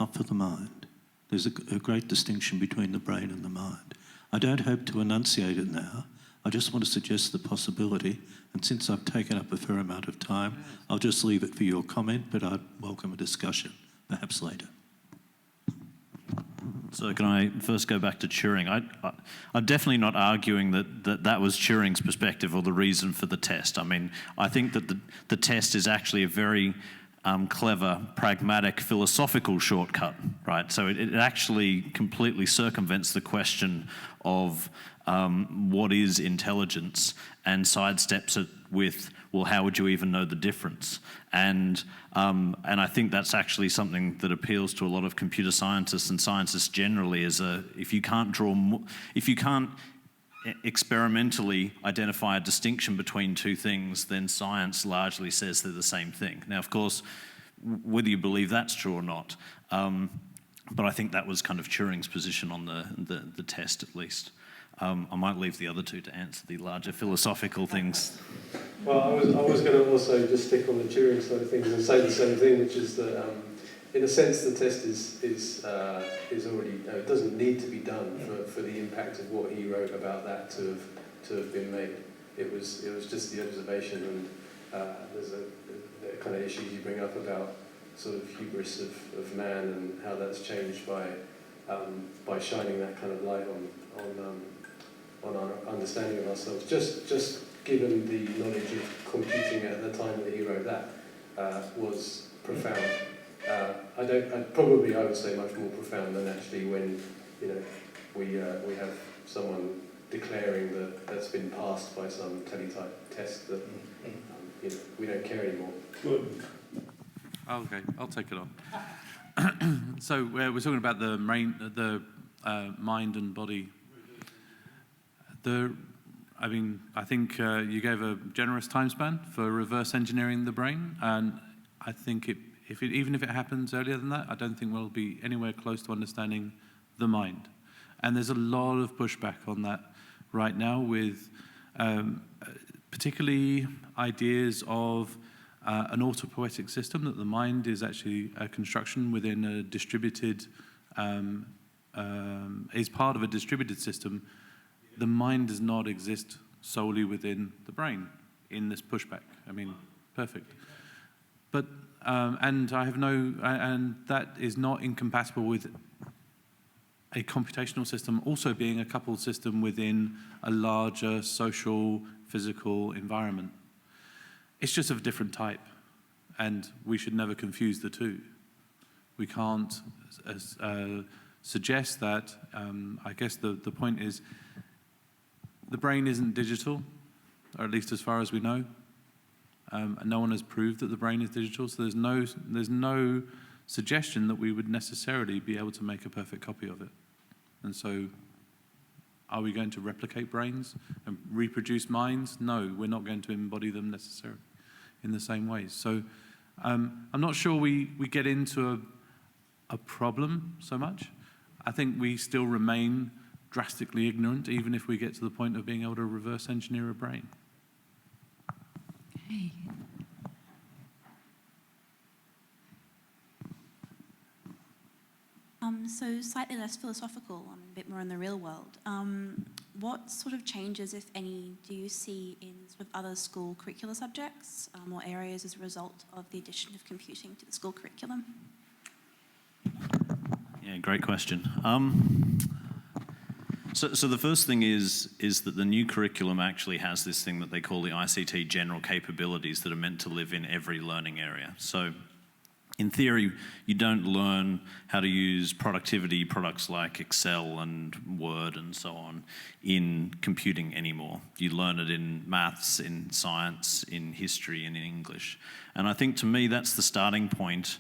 not for the mind. There's a great distinction between the brain and the mind. I don't hope to enunciate it now. I just want to suggest the possibility, and since I've taken up a fair amount of time, I'll just leave it for your comment, but I'd welcome a discussion, perhaps later.
So can I first go back to Turing? I'm definitely not arguing that was Turing's perspective or the reason for the test. I mean, I think that the test is actually a very clever, pragmatic, philosophical shortcut, right? So it actually completely circumvents the question of what is intelligence and sidesteps it with, well, how would you even know the difference? And I think that's actually something that appeals to a lot of computer scientists and scientists generally. If you can't experimentally identify a distinction between two things, then science largely says they're the same thing. Now, of course, whether you believe that's true or not, but I think that was kind of Turing's position on the test, at least. I might leave the other two to answer the larger philosophical things.
Well, I was going to also just stick on the Turing side of things and say the same thing, which is that, in a sense, the test is already it doesn't need to be done for the impact of what he wrote about that to have been made. It was just the observation, and there's the kind of issues you bring up about sort of hubris of man and how that's changed by shining that kind of light on our understanding of ourselves. Just given the knowledge of computing at the time that he wrote that was profound. I would say much more profound than actually when we have someone declaring that that's been passed by some teletype test that we don't care anymore.
Good. Okay, I'll take it on. So we're talking about the mind and body. I think you gave a generous time span for reverse engineering the brain, and I think even if it happens earlier than that, I don't think we'll be anywhere close to understanding the mind. And there's a lot of pushback on that right now, with particularly ideas of an autopoietic system, that the mind is actually a construction within a distributed, is part of a distributed system. The mind does not exist solely within the brain in this pushback. I mean, perfect. But, and that is not incompatible with a computational system also being a coupled system within a larger social, physical environment. It's just of a different type, and we should never confuse the two. We can't suggest that. I guess the point is, the brain isn't digital, or at least as far as we know. And no one has proved that the brain is digital, so there's no suggestion that we would necessarily be able to make a perfect copy of it. And so, are we going to replicate brains and reproduce minds? No, we're not going to embody them necessarily in the same ways. So I'm not sure we get into a problem so much. I think we still remain drastically ignorant, even if we get to the point of being able to reverse engineer a brain.
Okay.
So slightly less philosophical, a bit more in the real world. What sort of changes, if any, do you see in sort of other school curricular subjects or areas as a result of the addition of computing to the school curriculum?
Yeah, great question. So the first thing is that the new curriculum actually has this thing that they call the ICT general capabilities that are meant to live in every learning area. So in theory, you don't learn how to use productivity products like Excel and Word and so on in computing anymore. You learn it in maths, in science, in history, and in English. And I think to me that's the starting point,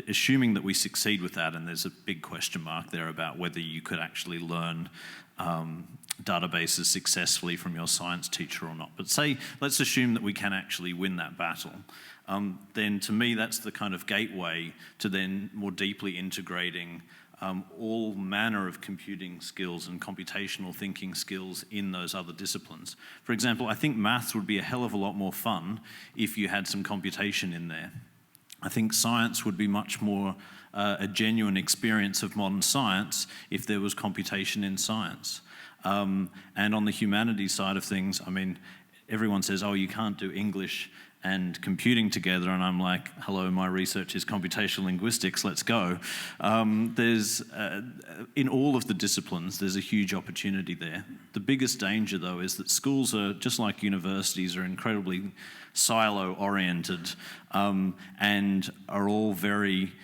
assuming that we succeed with that, and there's a big question mark there about whether you could actually learn databases successfully from your science teacher or not. But let's assume that we can actually win that battle. Then to me that's the kind of gateway to then more deeply integrating all manner of computing skills and computational thinking skills in those other disciplines. For example, I think maths would be a hell of a lot more fun if you had some computation in there. I think science would be much more a genuine experience of modern science if there was computation in science. And on the humanities side of things, I mean, everyone says, oh, you can't do English and computing together, and I'm like, hello, my research is computational linguistics, let's go. In all of the disciplines, there's a huge opportunity there. The biggest danger, though, is that schools are, just like universities, are incredibly silo-oriented and are all very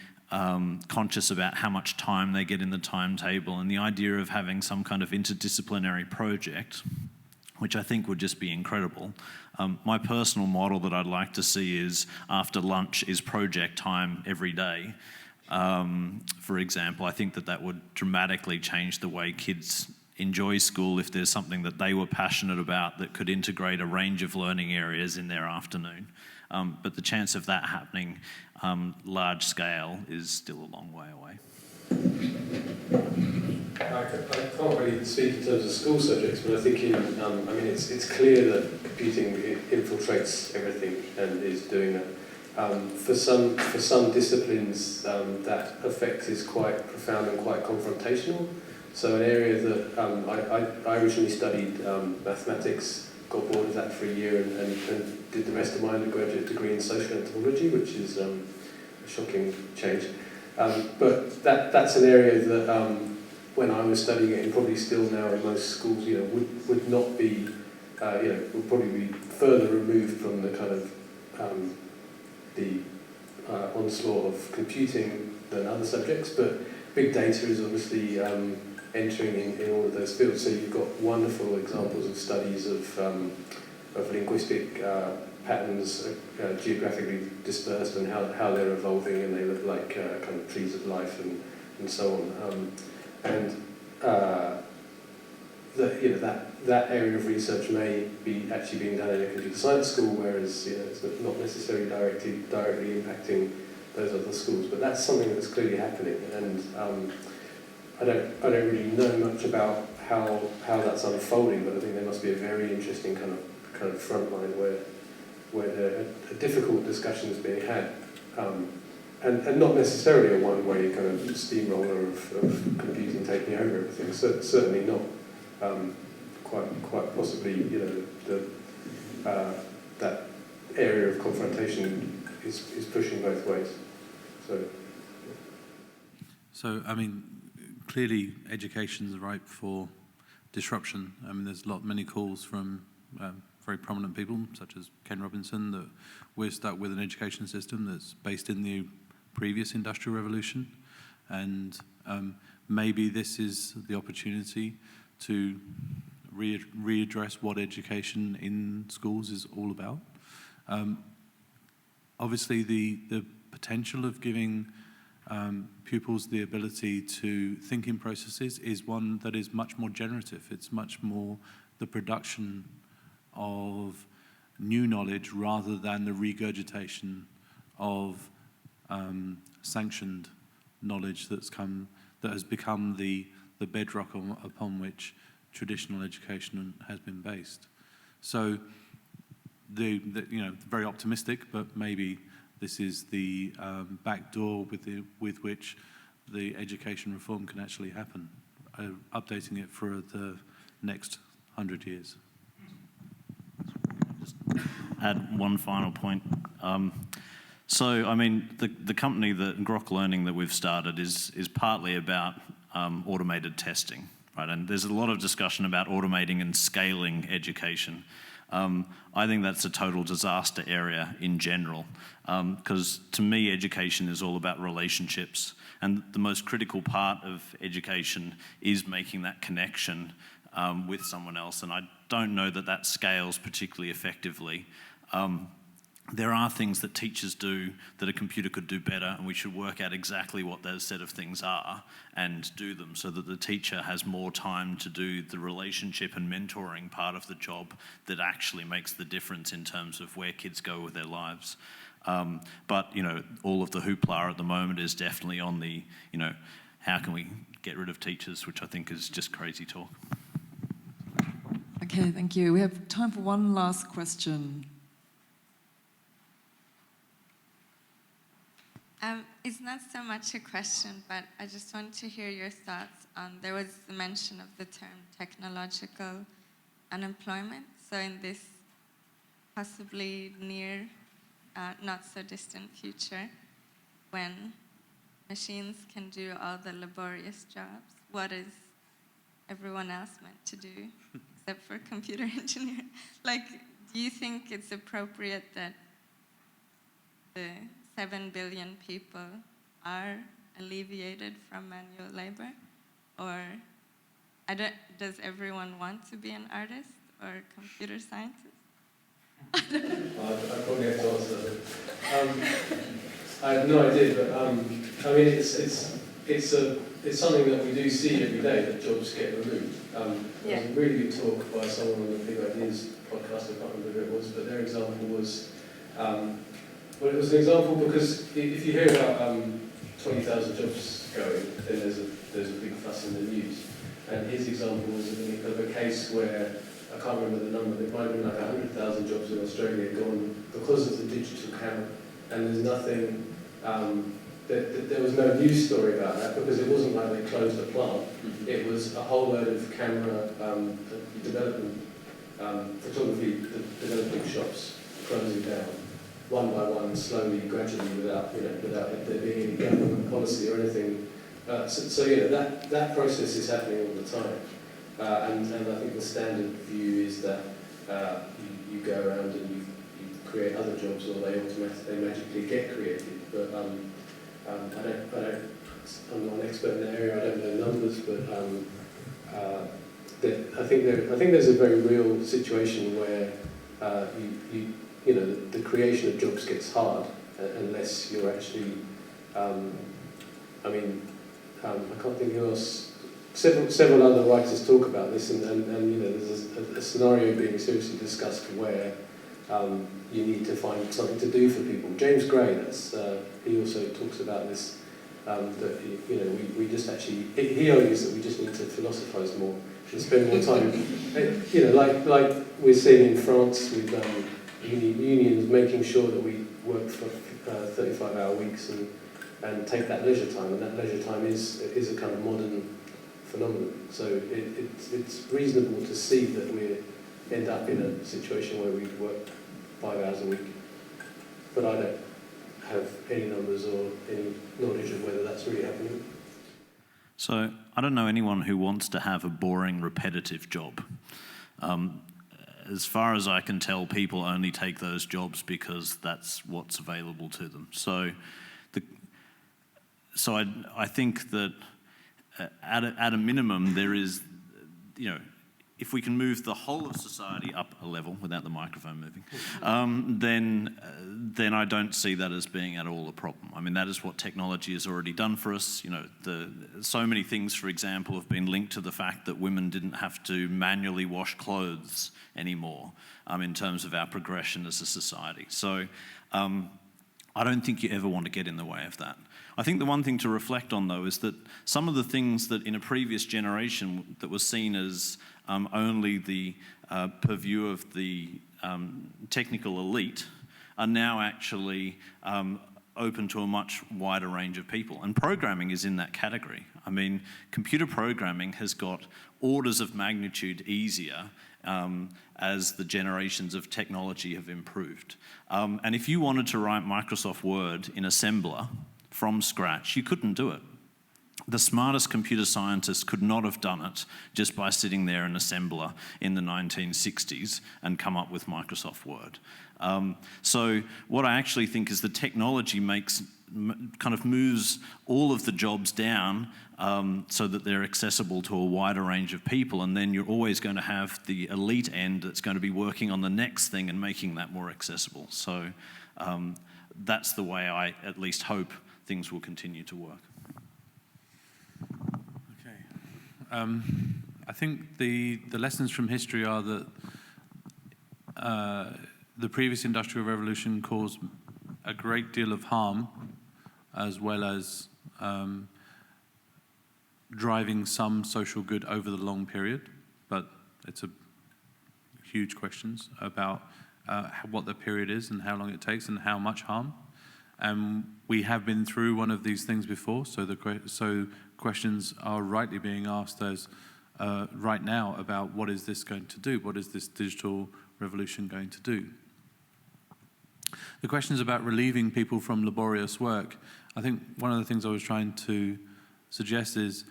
conscious about how much time they get in the timetable, and the idea of having some kind of interdisciplinary project, which I think would just be incredible. My personal model that I'd like to see is after lunch is project time every day. For example, I think that would dramatically change the way kids enjoy school if there's something that they were passionate about that could integrate a range of learning areas in their afternoon. But the chance of that happening large scale is still a long way away.
I can't really speak in terms of school subjects, but I think it's clear that computing infiltrates everything and is doing that. For some disciplines, that effect is quite profound and quite confrontational. So an area that I originally studied mathematics, got bored of that for a year, and did the rest of my undergraduate degree in social anthropology, which is a shocking change. But that's an area that when I was studying it, and probably still now in most schools, would not be, would probably be further removed from the kind of the onslaught of computing than other subjects. But big data is obviously entering in all of those fields. So you've got wonderful examples of studies of linguistic patterns geographically dispersed and how they're evolving, and they look like kind of trees of life and so on. That area of research may be actually being done in a computer science school, whereas it's not necessarily directly impacting those other schools. But that's something that's clearly happening, and I don't really know much about how that's unfolding. But I think there must be a very interesting kind of front line where a difficult discussion is being had. And not necessarily a one-way kind of steamroller of computing taking over everything. Certainly not. Quite possibly, that area of confrontation is pushing both ways.
So I mean, clearly, education's ripe for disruption. I mean, there's many calls from very prominent people, such as Ken Robinson, that we're stuck with an education system that's based in the previous industrial revolution, and maybe this is the opportunity to readdress what education in schools is all about. Obviously, the potential of giving pupils the ability to think in processes is one that is much more generative. It's much more the production of new knowledge rather than the regurgitation of sanctioned knowledge that has become the bedrock upon which traditional education has been based. So, very optimistic, but maybe this is the back door with which the education reform can actually happen, updating it for the next 100 years.
Just add one final point. So, I mean, the company, the Grok Learning that we've started is partly about automated testing, right? And there's a lot of discussion about automating and scaling education. I think that's a total disaster area in general, because to me, education is all about relationships, and the most critical part of education is making that connection with someone else, and I don't know that scales particularly effectively. There are things that teachers do that a computer could do better, and we should work out exactly what those set of things are and do them so that the teacher has more time to do the relationship and mentoring part of the job that actually makes the difference in terms of where kids go with their lives. But, all of the hoopla at the moment is definitely on the, how can we get rid of teachers, which I think is just crazy talk.
Okay, thank you. We have time for one last question.
It's not so much a question, but I just want to hear your thoughts on, there was the mention of the term technological unemployment. So in this possibly near, not so distant future, when machines can do all the laborious jobs, what is everyone else meant to do except for computer engineer? Do you think it's appropriate that the 7 billion people are alleviated from manual labor? Or does everyone want to be an artist or a computer scientist?
I probably have to answer that. I have no idea, but it's something that we do see every day, that jobs get removed. There was a really good talk by someone on the Big Ideas podcast, I can't remember who it was, but their example was, it was an example because if you hear about 20,000 jobs going, then there's a big fuss in the news. And his example was of a case where, I can't remember the number, it might have been like 100,000 jobs in Australia gone because of the digital camera. And there's nothing, there was no news story about that because it wasn't like they closed a plant. It was a whole load of camera development, photography developing shops closing down, one by one, slowly, gradually, without there being any government policy or anything. That process is happening all the time. And I think the standard view is that you go around and you create other jobs, or they magically get created. But I'm not an expert in that area. I don't know numbers, but I think there's a very real situation where the creation of jobs gets hard unless you're actually. I can't think who else. Several other writers talk about this, and there's a scenario being seriously discussed where you need to find something to do for people. James Gray, he also talks about this. That we just actually, he argues that we just need to philosophise more and spend more time. Like we're seeing in France with unions making sure that we work for 35-hour weeks and take that leisure time, and that leisure time is a kind of modern phenomenon. So it's reasonable to see that we end up in a situation where we work 5 hours a week. But I don't have any numbers or any knowledge of whether that's really happening.
So I don't know anyone who wants to have a boring, repetitive job. As far as I can tell, people only take those jobs because that's what's available to them. So I think that at a minimum, there is, if we can move the whole of society up a level without the microphone moving, then I don't see that as being at all a problem. I mean, that is what technology has already done for us. You know, so many things, for example, have been linked to the fact that women didn't have to manually wash clothes anymore in terms of our progression as a society. So I don't think you ever want to get in the way of that. I think the one thing to reflect on, though, is that some of the things that in a previous generation that was seen as only the purview of the technical elite are now actually open to a much wider range of people. And programming is in that category. I mean, computer programming has got orders of magnitude easier as the generations of technology have improved. And if you wanted to write Microsoft Word in assembler from scratch, you couldn't do it. The smartest computer scientists could not have done it just by sitting there in assembler in the 1960s and come up with Microsoft Word. So what I actually think is the technology kind of moves all of the jobs down so that they're accessible to a wider range of people, and then you're always going to have the elite end that's going to be working on the next thing and making that more accessible. So that's the way I at least hope things will continue to work.
I think the lessons from history are that the previous industrial revolution caused a great deal of harm, as well as driving some social good over the long period. But it's a huge questions about what the period is and how long it takes and how much harm. We have been through one of these things before, so questions are rightly being asked as right now about what is this going to do? What is this digital revolution going to do? The questions about relieving people from laborious work, I think one of the things I was trying to suggest is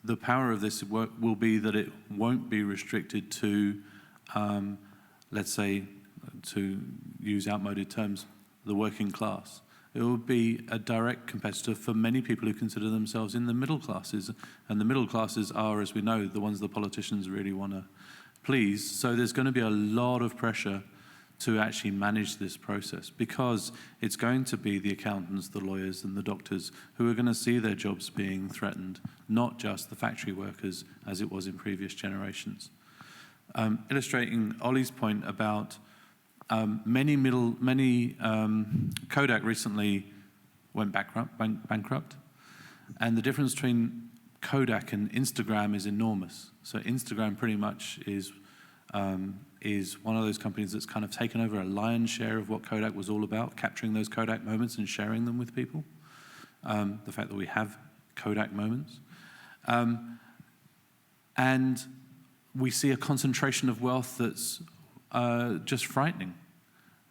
the power of this work will be that it won't be restricted to, let's say, to use outmoded terms, the working class. It will be a direct competitor for many people who consider themselves in the middle classes. And the middle classes are, as we know, the ones the politicians really want to please. So there's going to be a lot of pressure to actually manage this process, because it's going to be the accountants, the lawyers, and the doctors who are going to see their jobs being threatened, not just the factory workers as it was in previous generations. Illustrating Ollie's point about Kodak recently went bankrupt, and the difference between Kodak and Instagram is enormous. So Instagram pretty much is one of those companies that's kind of taken over a lion's share of what Kodak was all about, capturing those Kodak moments and sharing them with people. The fact that we have Kodak moments. And we see a concentration of wealth that's just frightening.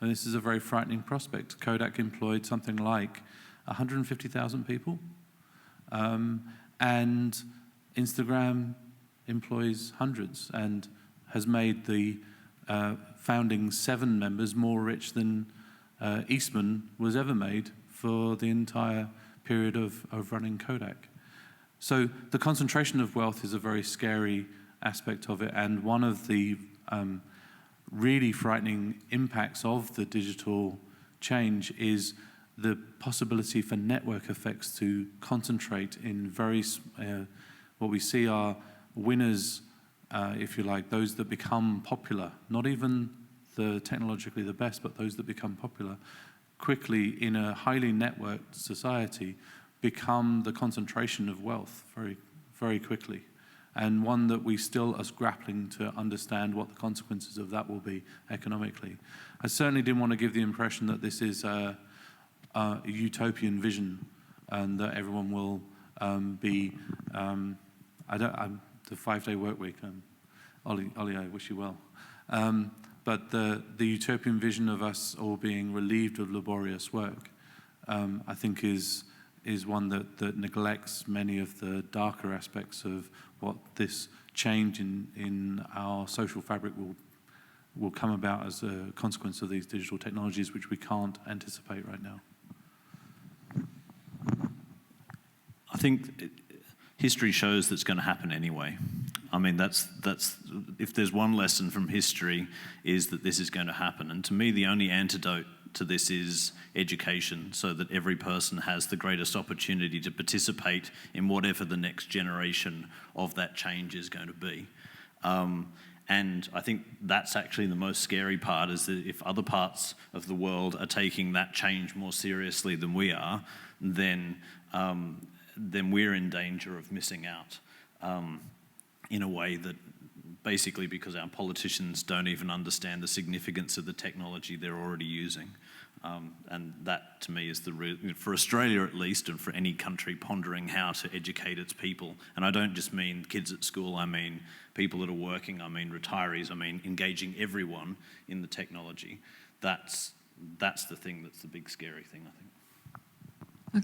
And this is a very frightening prospect. Kodak employed something like 150,000 people. And Instagram employs hundreds and has made the founding 7 members more rich than Eastman was ever made for the entire period of running Kodak. So the concentration of wealth is a very scary aspect of it, and one of the really frightening impacts of the digital change is the possibility for network effects to concentrate in what we see are winners, if you like, those that become popular, not even the technologically the best, but those that become popular quickly in a highly networked society become the concentration of wealth very, very quickly. And one that we still are grappling to understand what the consequences of that will be economically. I certainly didn't want to give the impression that this is a utopian vision and that everyone will be, the 5-day work week. Ollie, I wish you well. But the utopian vision of us all being relieved of laborious work, I think is one that neglects many of the darker aspects of what this change in our social fabric will come about as a consequence of these digital technologies, which we can't anticipate right now.
I think history shows that's going to happen anyway. I mean, that's if there's one lesson from history, is that this is going to happen. And to me, the only antidote to this is education, so that every person has the greatest opportunity to participate in whatever the next generation of that change is going to be. And I think that's actually the most scary part, is that if other parts of the world are taking that change more seriously than we are, then we're in danger of missing out in a way that, basically because our politicians don't even understand the significance of the technology they're already using. And that, to me, is the real, for Australia at least, and for any country pondering how to educate its people. And I don't just mean kids at school, I mean people that are working, I mean retirees, I mean engaging everyone in the technology. That's the thing that's the big scary thing, I think.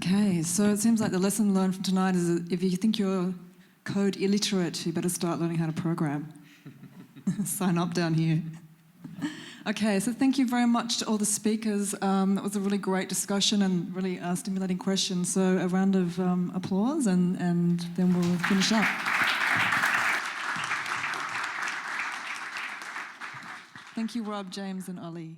Okay, so it seems like the lesson learned from tonight is that if you think you're code illiterate, you better start learning how to program. Sign up down here. Okay, so thank you very much to all the speakers. That was a really great discussion and really stimulating questions. So a round of applause and then we'll finish up. Thank you, Rob, James and Ali.